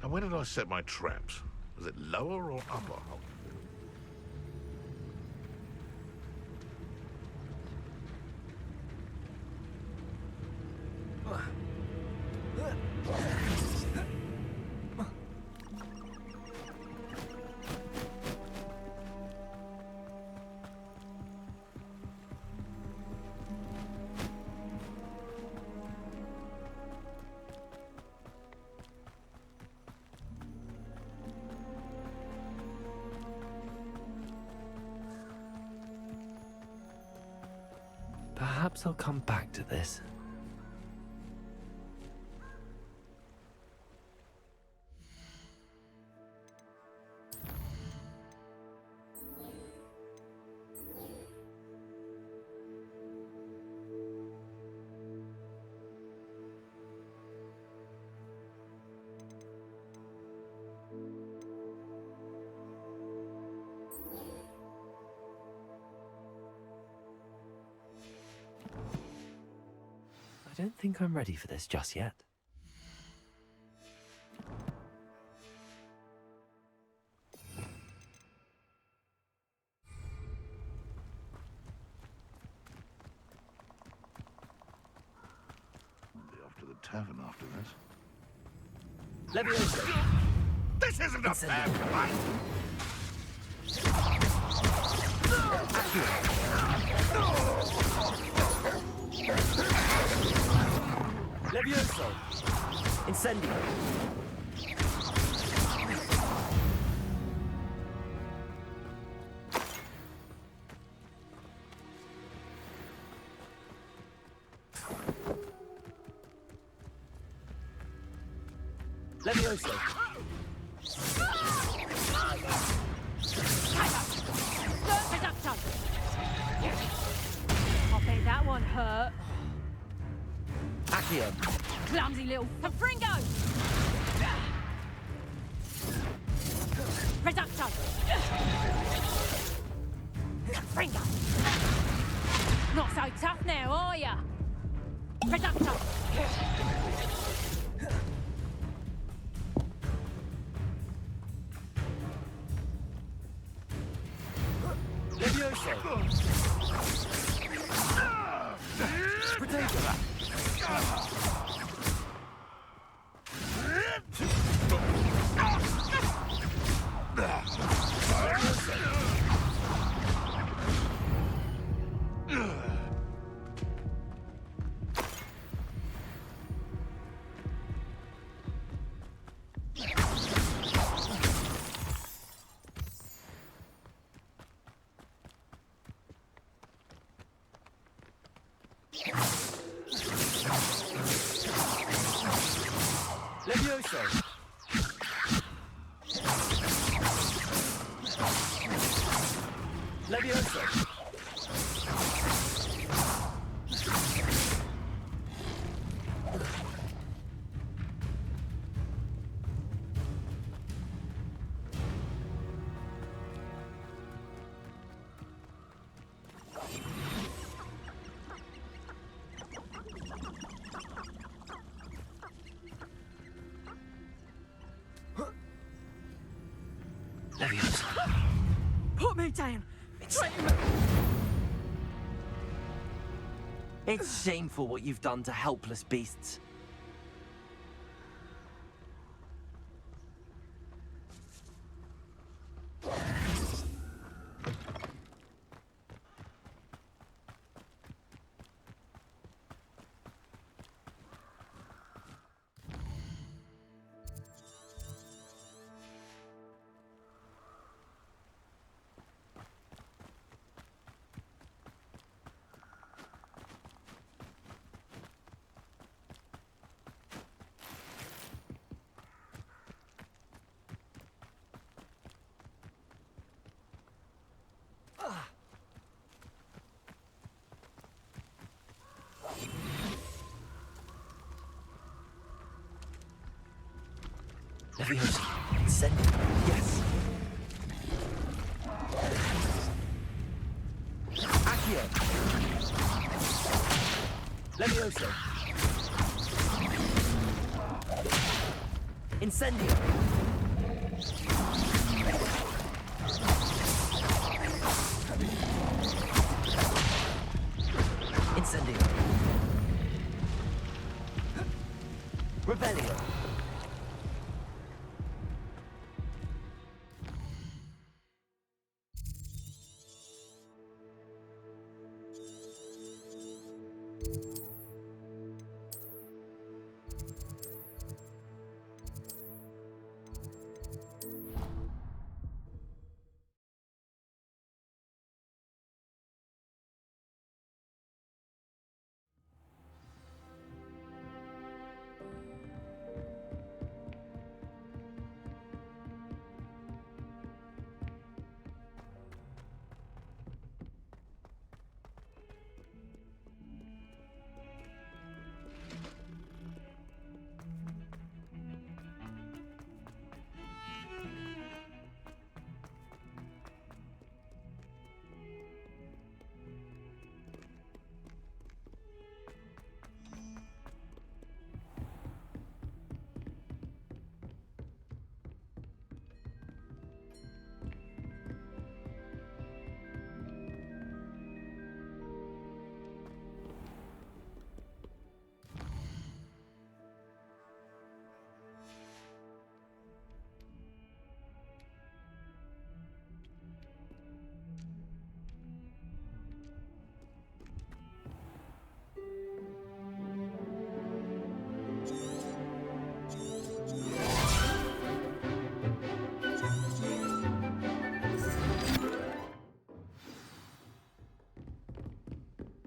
And where did I set my traps? Was it lower or upper? Perhaps I'll come back to this. I don't think I'm ready for this just yet. I'll be off to the tavern after this. Leviosa! This isn't a fair fight! Levioso! Incendio! Levioso! I bet that one hurt. Accio! Clumsy little Fringo! Reducto! Fringo! Not so tough now, are ya? Reducto! Levioso! Protego! Levioso! Levioso! Put me down! It's shameful what you've done to helpless beasts. Leviosa, send it. Yes. Accio! Levioso! Incendio! Incendio! Rebellion!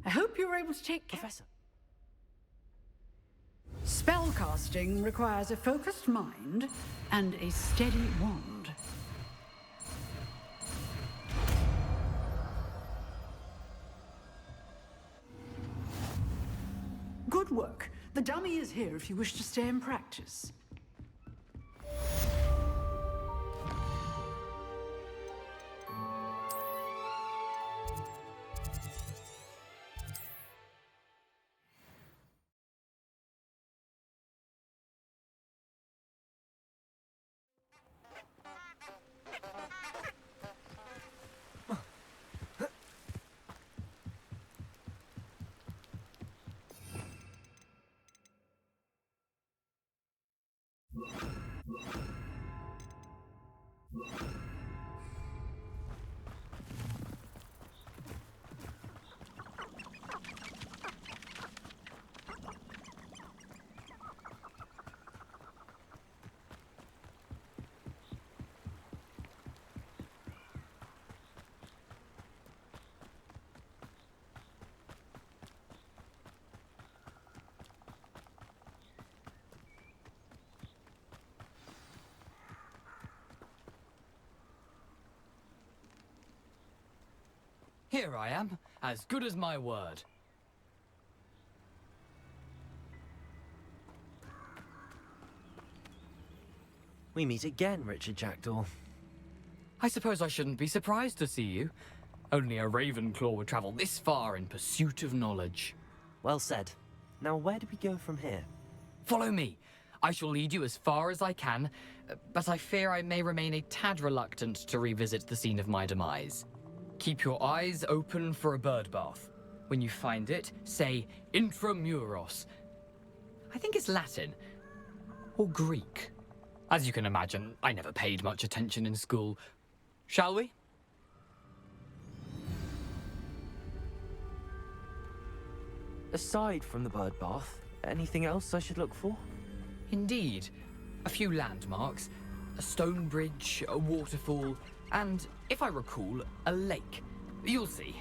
I hope you were able to take care. Professor. Spellcasting requires a focused mind and a steady wand. Good work. The dummy is here if you wish to stay and practice. Here I am, as good as my word. We meet again, Richard Jackdaw. I suppose I shouldn't be surprised to see you. Only a Ravenclaw would travel this far in pursuit of knowledge. Well said. Now where do we go from here? Follow me. I shall lead you as far as I can, but I fear I may remain a tad reluctant to revisit the scene of my demise. Keep your eyes open for a bird bath. When you find it, say intramuros. I think it's Latin. Or Greek. As you can imagine, I never paid much attention in school. Shall we? Aside from the bird bath, anything else I should look for? Indeed. A few landmarks, a stone bridge, a waterfall, and, if I recall, a lake. You'll see.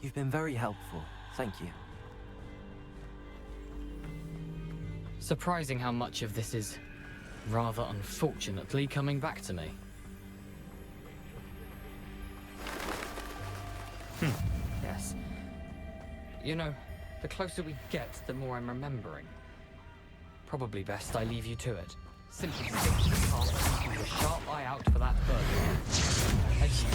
You've been very helpful. Thank you. Surprising how much of this is, rather unfortunately, coming back to me. Yes. You know, the closer we get, the more I'm remembering. Probably best I leave you to it. Simply stick to the path and keep a sharp eye out for that bird. Adieu.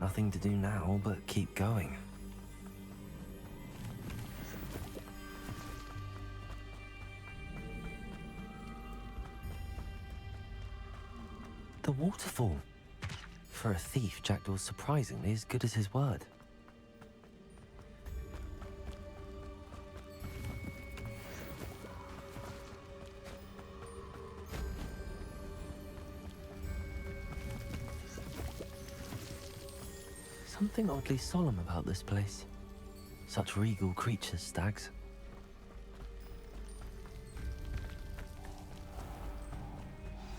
Nothing to do now but keep going. The waterfall. For a thief, Jackdaw's surprisingly as good as his word. Something oddly solemn about this place. Such regal creatures, stags.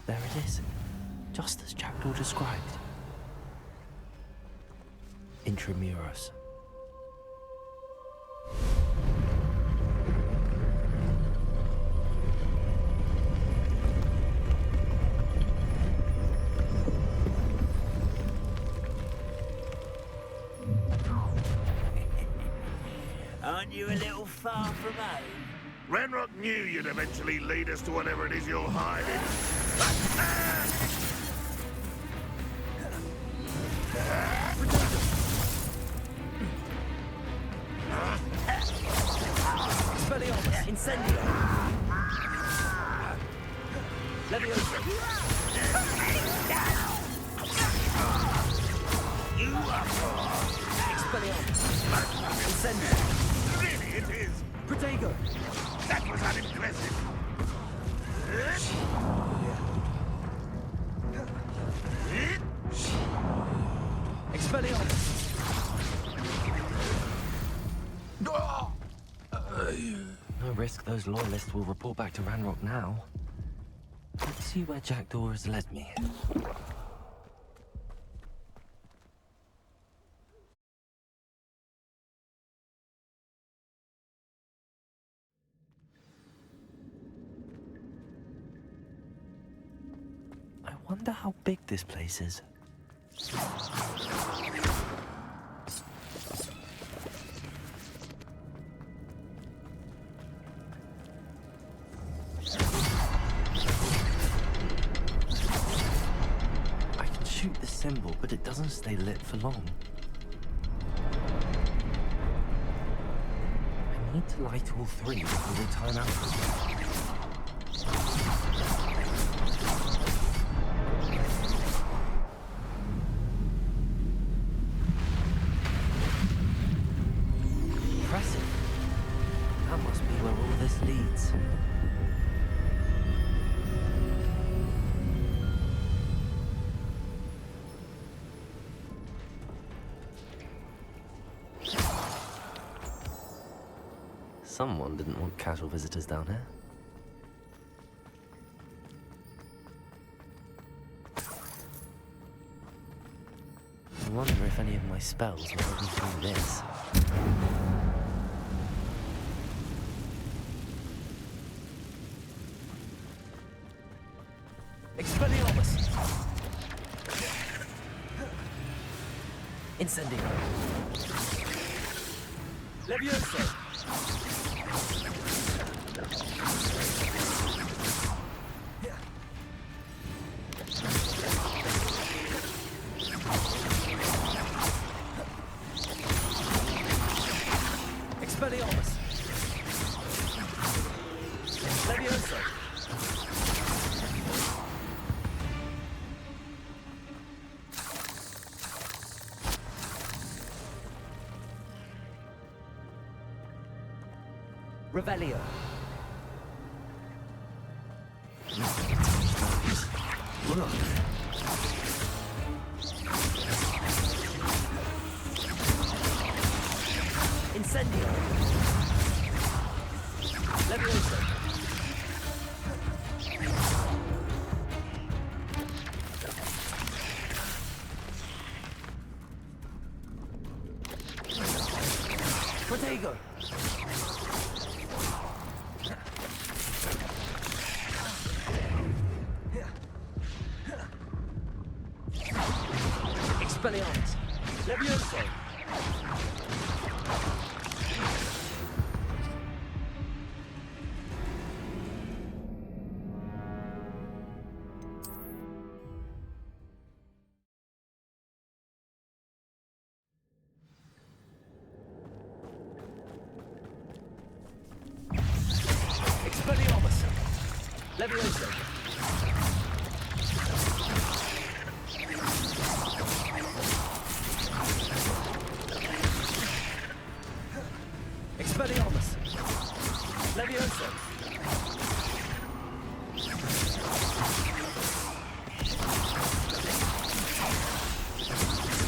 There it is, just as Jackdaw described. Intramuros. Aren't you a little far from home? Ranrock knew you'd eventually lead us to whatever it is you're hiding. Expelliarmus, incendio. Leviosa. You are Expelliarmus, incendio. Really, it is. Protego. That was unimpressive. Expelliarmus. No risk those loyalists will report back to Ranrock now. Let's see where Jackdaw has led me. I wonder how big this place is. I can shoot the symbol, but it doesn't stay lit for long. I need to light all three before they turn out. Impressive. That must be where all this leads. Someone didn't want casual visitors down here. I wonder if any of my spells will help me through this. Expelliarmus! Incendio! Levioso! Expelliarmus! Levioso! Revelio. Incendio. Levioso. Protego. Expelliarmus. Levioso. Expelliarmus. Levioso. Expelliarmus. Levioso.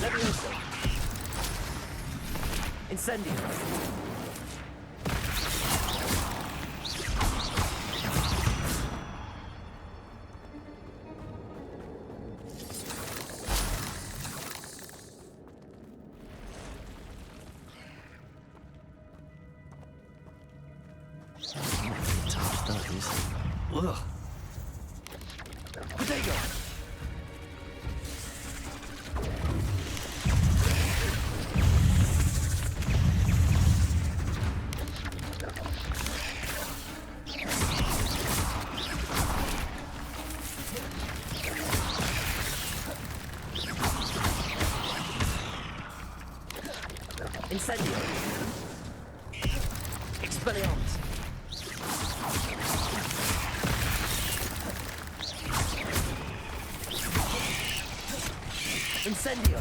Levioso. Incendio. Touch those. Ugh. Protego. Incendio. Expelliarmus. Incendio.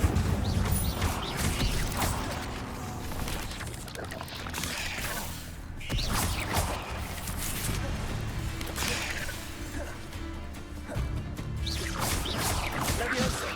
Levioso.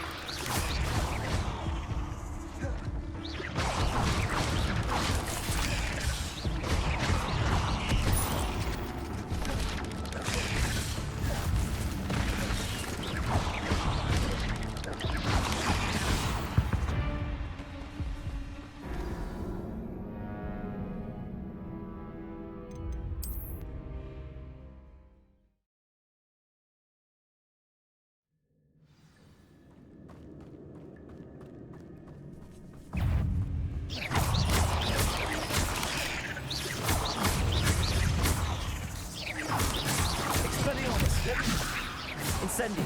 Incendio.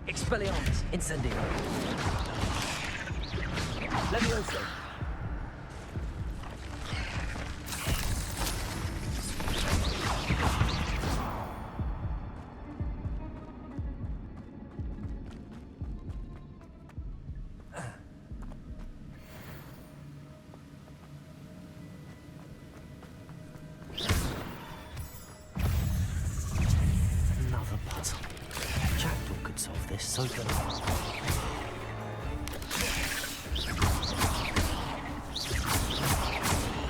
Expelliarmus. Incendio. Levioso. Another puzzle. this so good.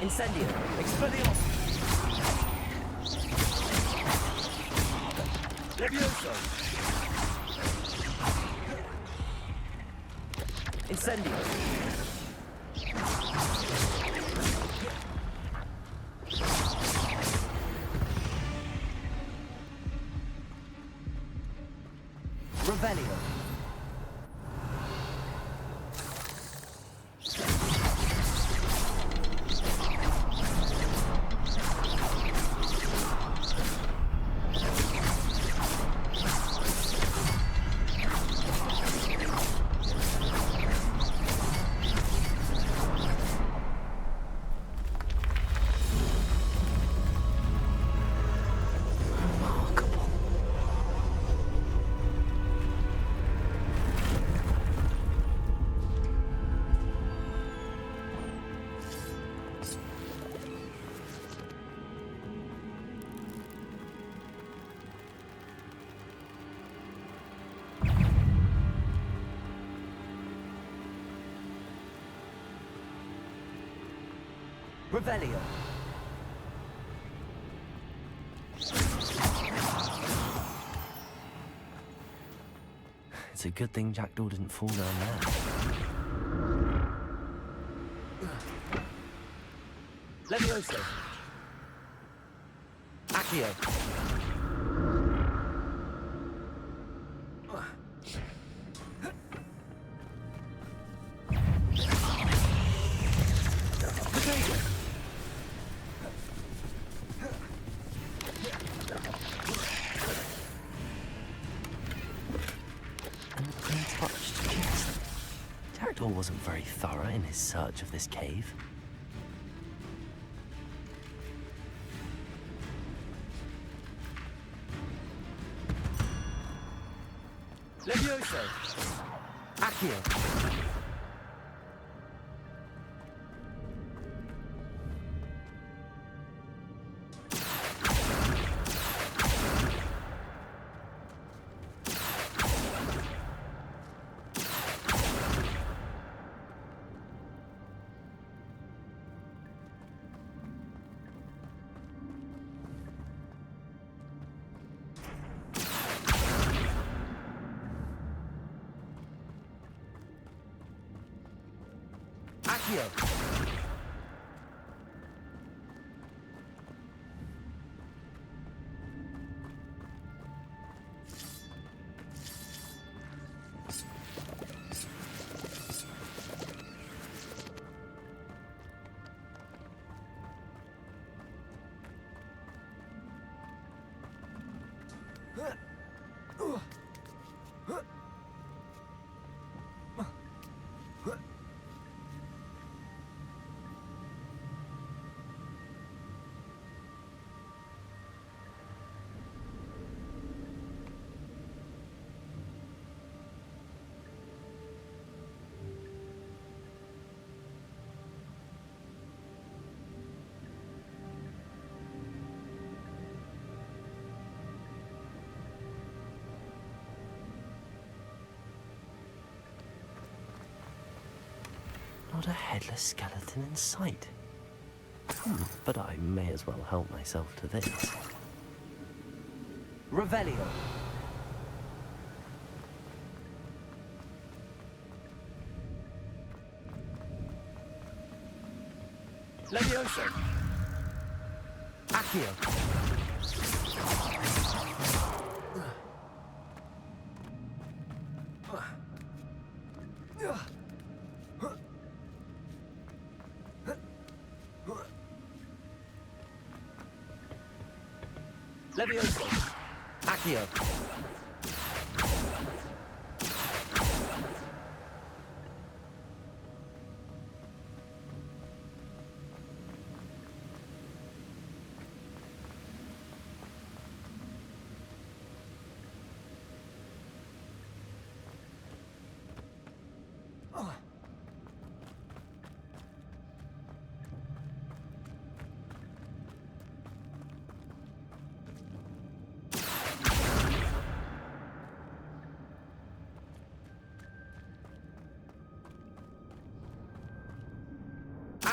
Incendio! Expelliarmus! Levioso! Incendio! Revelio! Revelio. It's a good thing Jackdaw didn't fall down there. Levioso. Accio. Jackdaw wasn't very thorough in his search of this cave. Levioso! Accio! Not a headless skeleton in sight. But I may as well help myself to this. Revelio. Levioso. Accio. Levioso. Accio.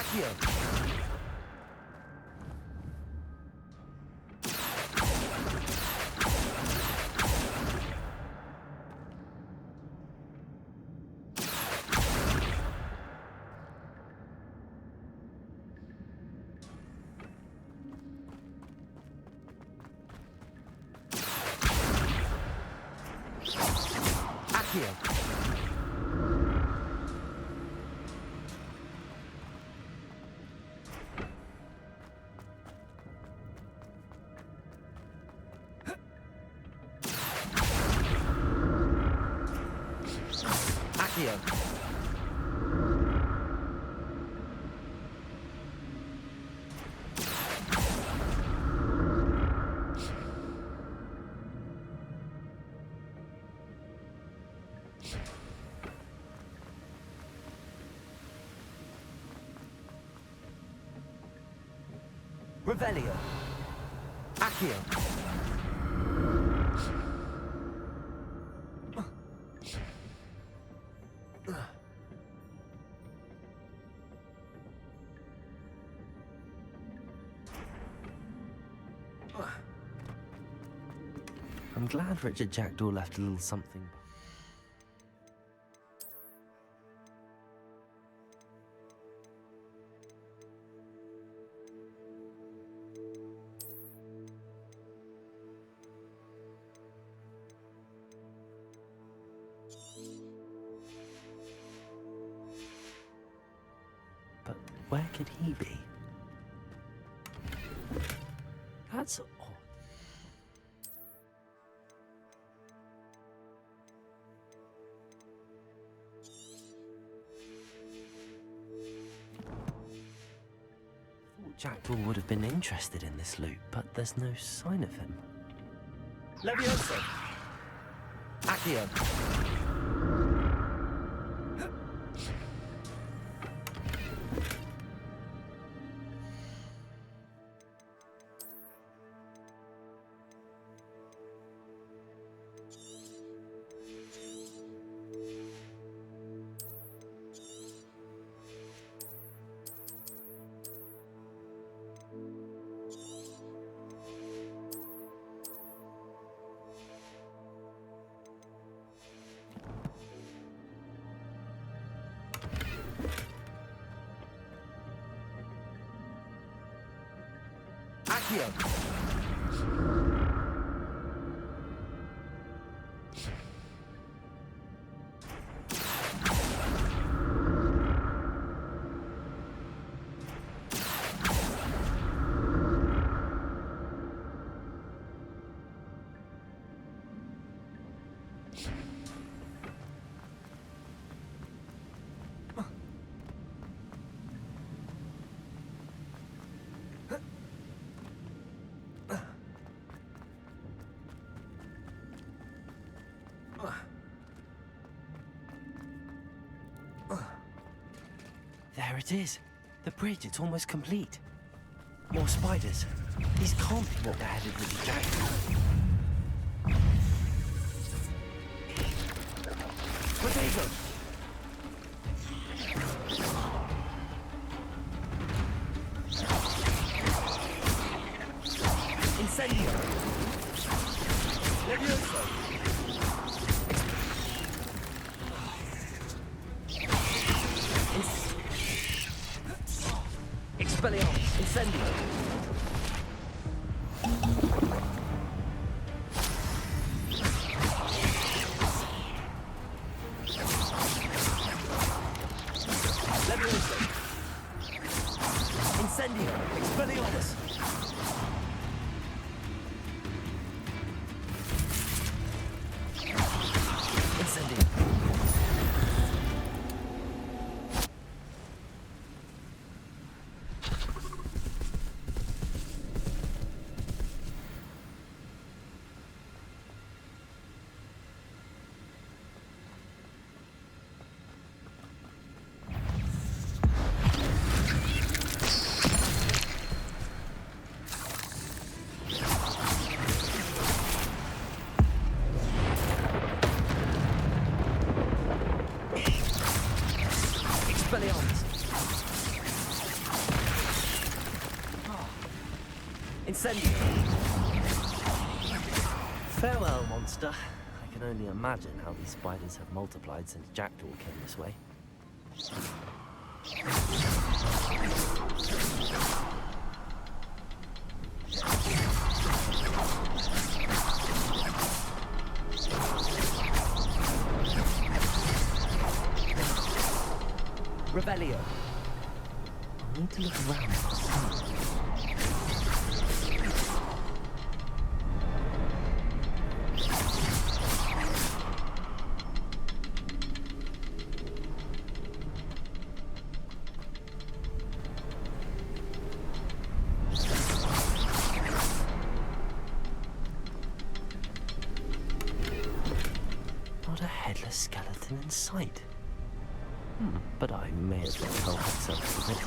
Accio! Revelio. Accio. I'm glad Richard Jackdaw left a little something. But where could he be? That's odd. Jackdaw would have been interested in this loot, but there's no sign of him. Leviosa! Accio! There it is. The bridge, it's almost complete. More spiders. These can't be what they're headed with the jacket. Potato! Incendio! Leviosa! Expelliarmus! Incendio! Leviosa! Incendio! Expelliarmus! Incendio! Expelliarmus! Incendio! Farewell, monster. I can only imagine how these spiders have multiplied since Jackdaw came this way. Revelio. I need to look around for something. Not a headless skeleton in sight. But I may as well help myself a bit.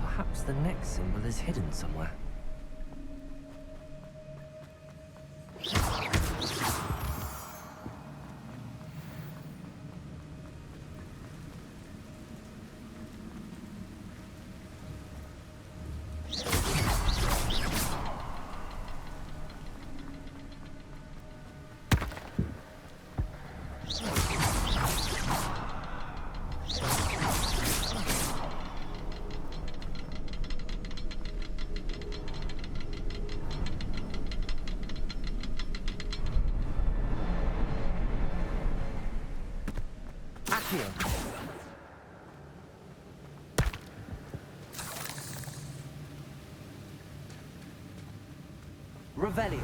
Perhaps the next symbol is hidden somewhere. Revelio.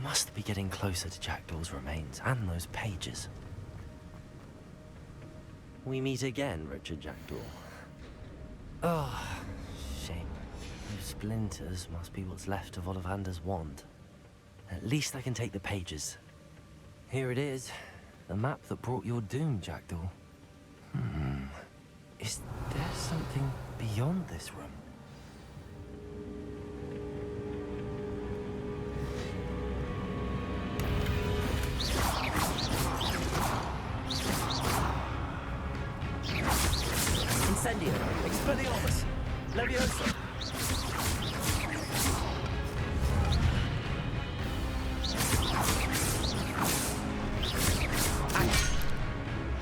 Must be getting closer to Jackdaw's remains and those pages. We meet again, Richard Jackdaw. Oh, shame. Those splinters must be what's left of Ollivander's wand. At least I can take the pages. Here it is, the map that brought your doom, Jackdaw. Is there something beyond this room? Incendio, Expelliarmus, Leviosa.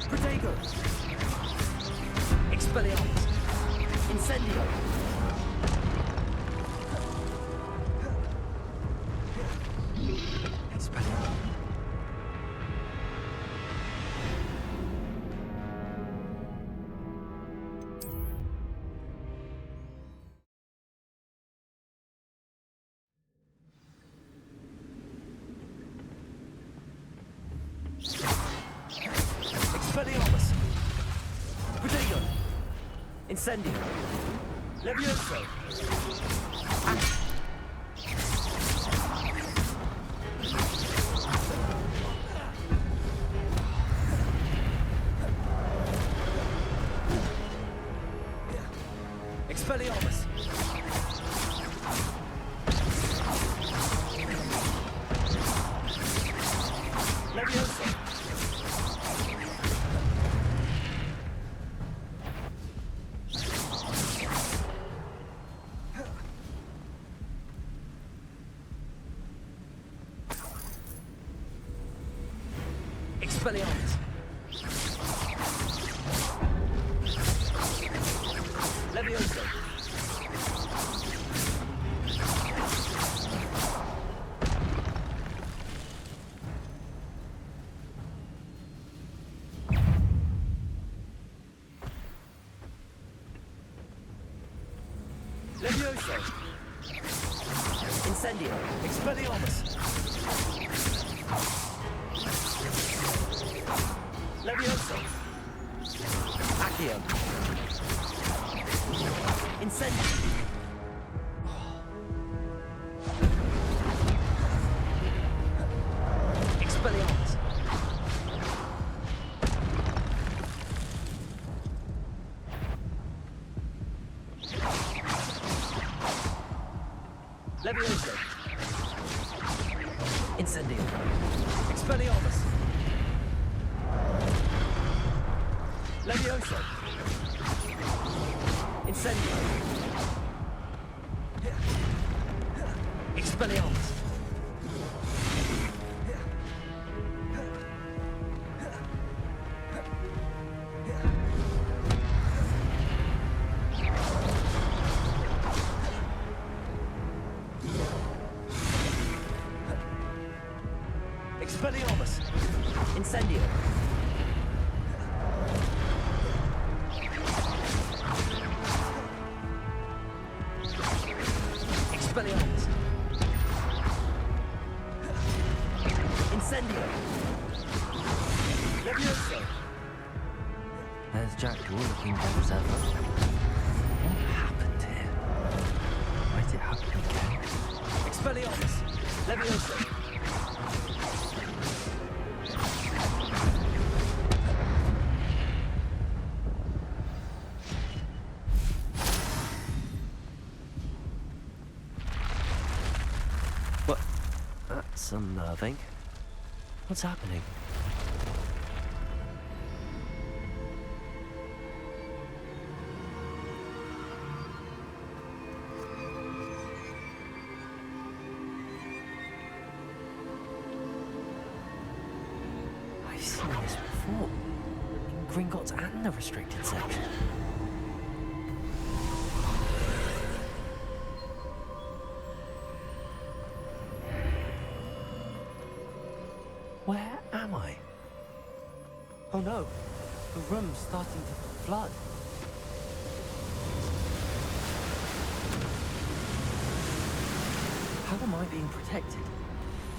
Protego, Expelliarmus, Incendio. Expelliarmus. Expelliarmus! Protego! Incendio! Levioso! Expelliarmus! Levioso! Expelliarmus! Levioso! Levioso! Incendio! Expelliarmus! Levioso! Accio! Incendio! Expelliarmus! Levioso! Incendio! Expelliarmus! Levioso! Incendio! Expelliarmus! Expelliarmus! Incendio! Expelliarmus! Incendio! Levioso! There's Jackdaw looking dead as ever. What happened here? Might it happen again? Expelliarmus! Levioso! What? That's unnerving. What's happening? I've seen this before. In Gringotts and the restricted section. Where am I? Oh no, the room's starting to flood. How am I being protected?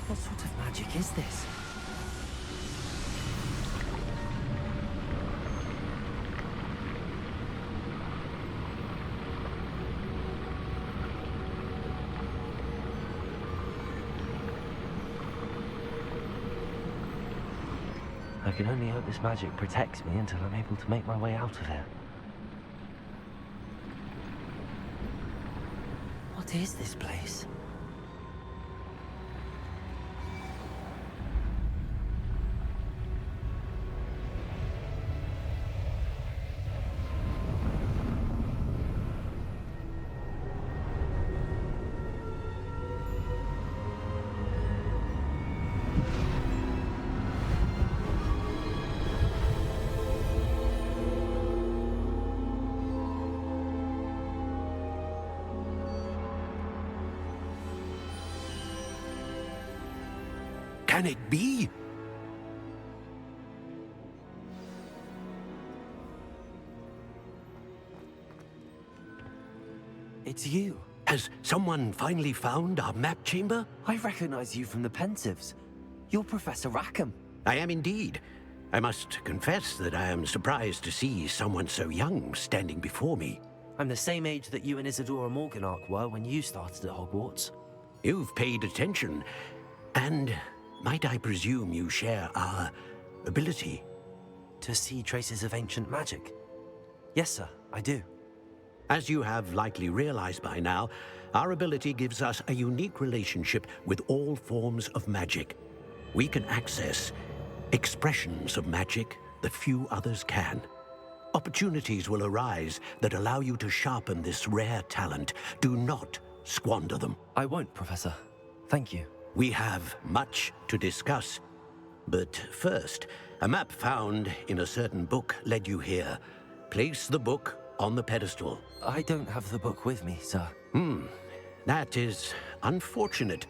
What sort of magic is this? I can only hope this magic protects me until I'm able to make my way out of here. What is this place? Can it be? It's you. Has someone finally found our map chamber? I recognize you from the Pensives. You're Professor Rackham. I am indeed. I must confess that I am surprised to see someone so young standing before me. I'm the same age that you and Isadora Morganach were when you started at Hogwarts. You've paid attention, and might I presume you share our ability? To see traces of ancient magic? Yes, sir, I do. As you have likely realized by now, our ability gives us a unique relationship with all forms of magic. We can access expressions of magic that few others can. Opportunities will arise that allow you to sharpen this rare talent. Do not squander them. I won't, Professor. Thank you. We have much to discuss. But first, A map found in a certain book led you here. Place the book on the pedestal. I don't have the book with me, sir. That is unfortunate.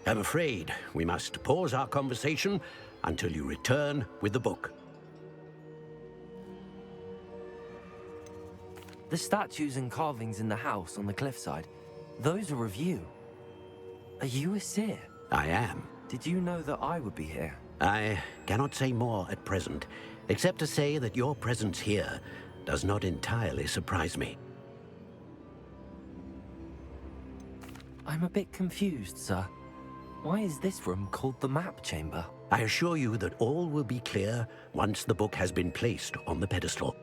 I'm afraid we must pause our conversation until you return with the book. The statues and carvings in the house on the cliffside, those are of you. Are you a seer? I am. Did you know that I would be here? I cannot say more at present, except to say that your presence here does not entirely surprise me. I'm a bit confused, sir. Why is this room called the map chamber? I assure you that all will be clear once the book has been placed on the pedestal.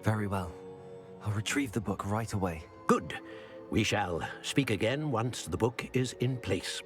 Very well. I'll retrieve the book right away. Good. We shall speak again once the book is in place.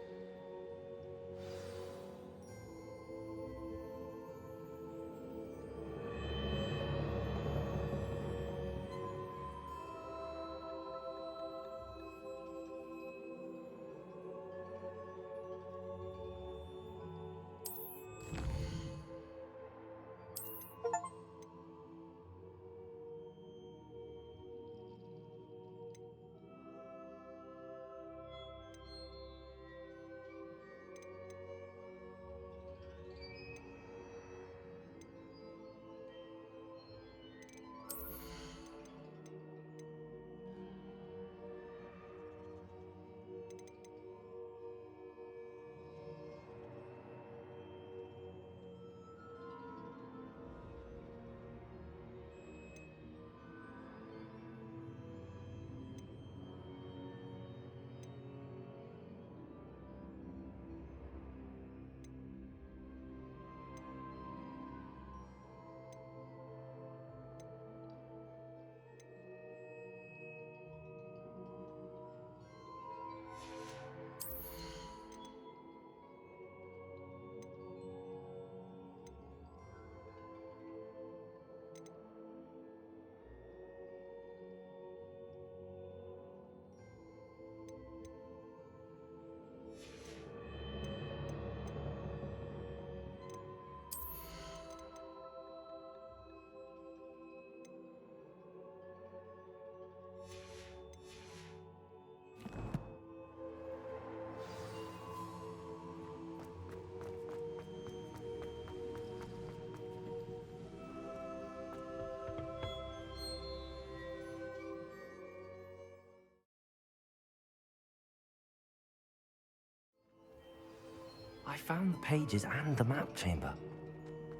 I found the pages and the map chamber.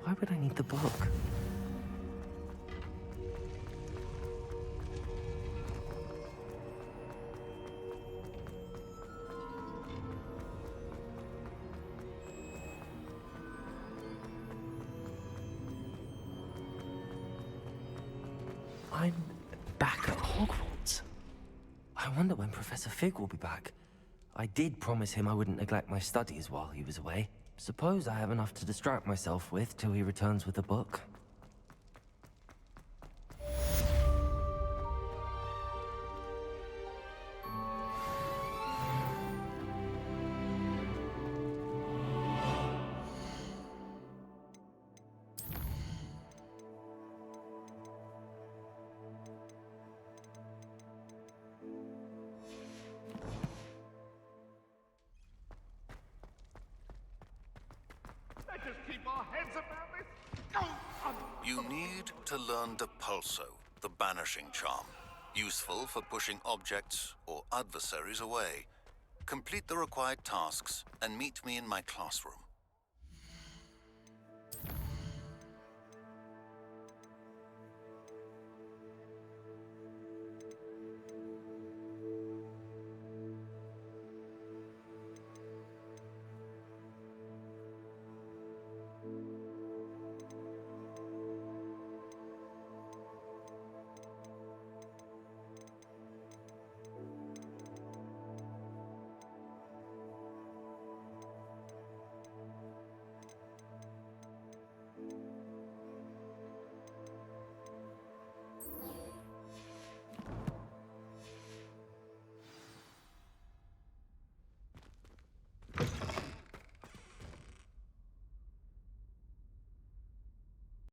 Why would I need the book? I'm back at Hogwarts. I wonder when Professor Fig will be back. I did promise him I wouldn't neglect my studies while he was away. Suppose I have enough to distract myself with till he returns with the book. You need to learn the pulso, the banishing charm. Useful for pushing objects or adversaries away. Complete the required tasks and meet me in my classroom.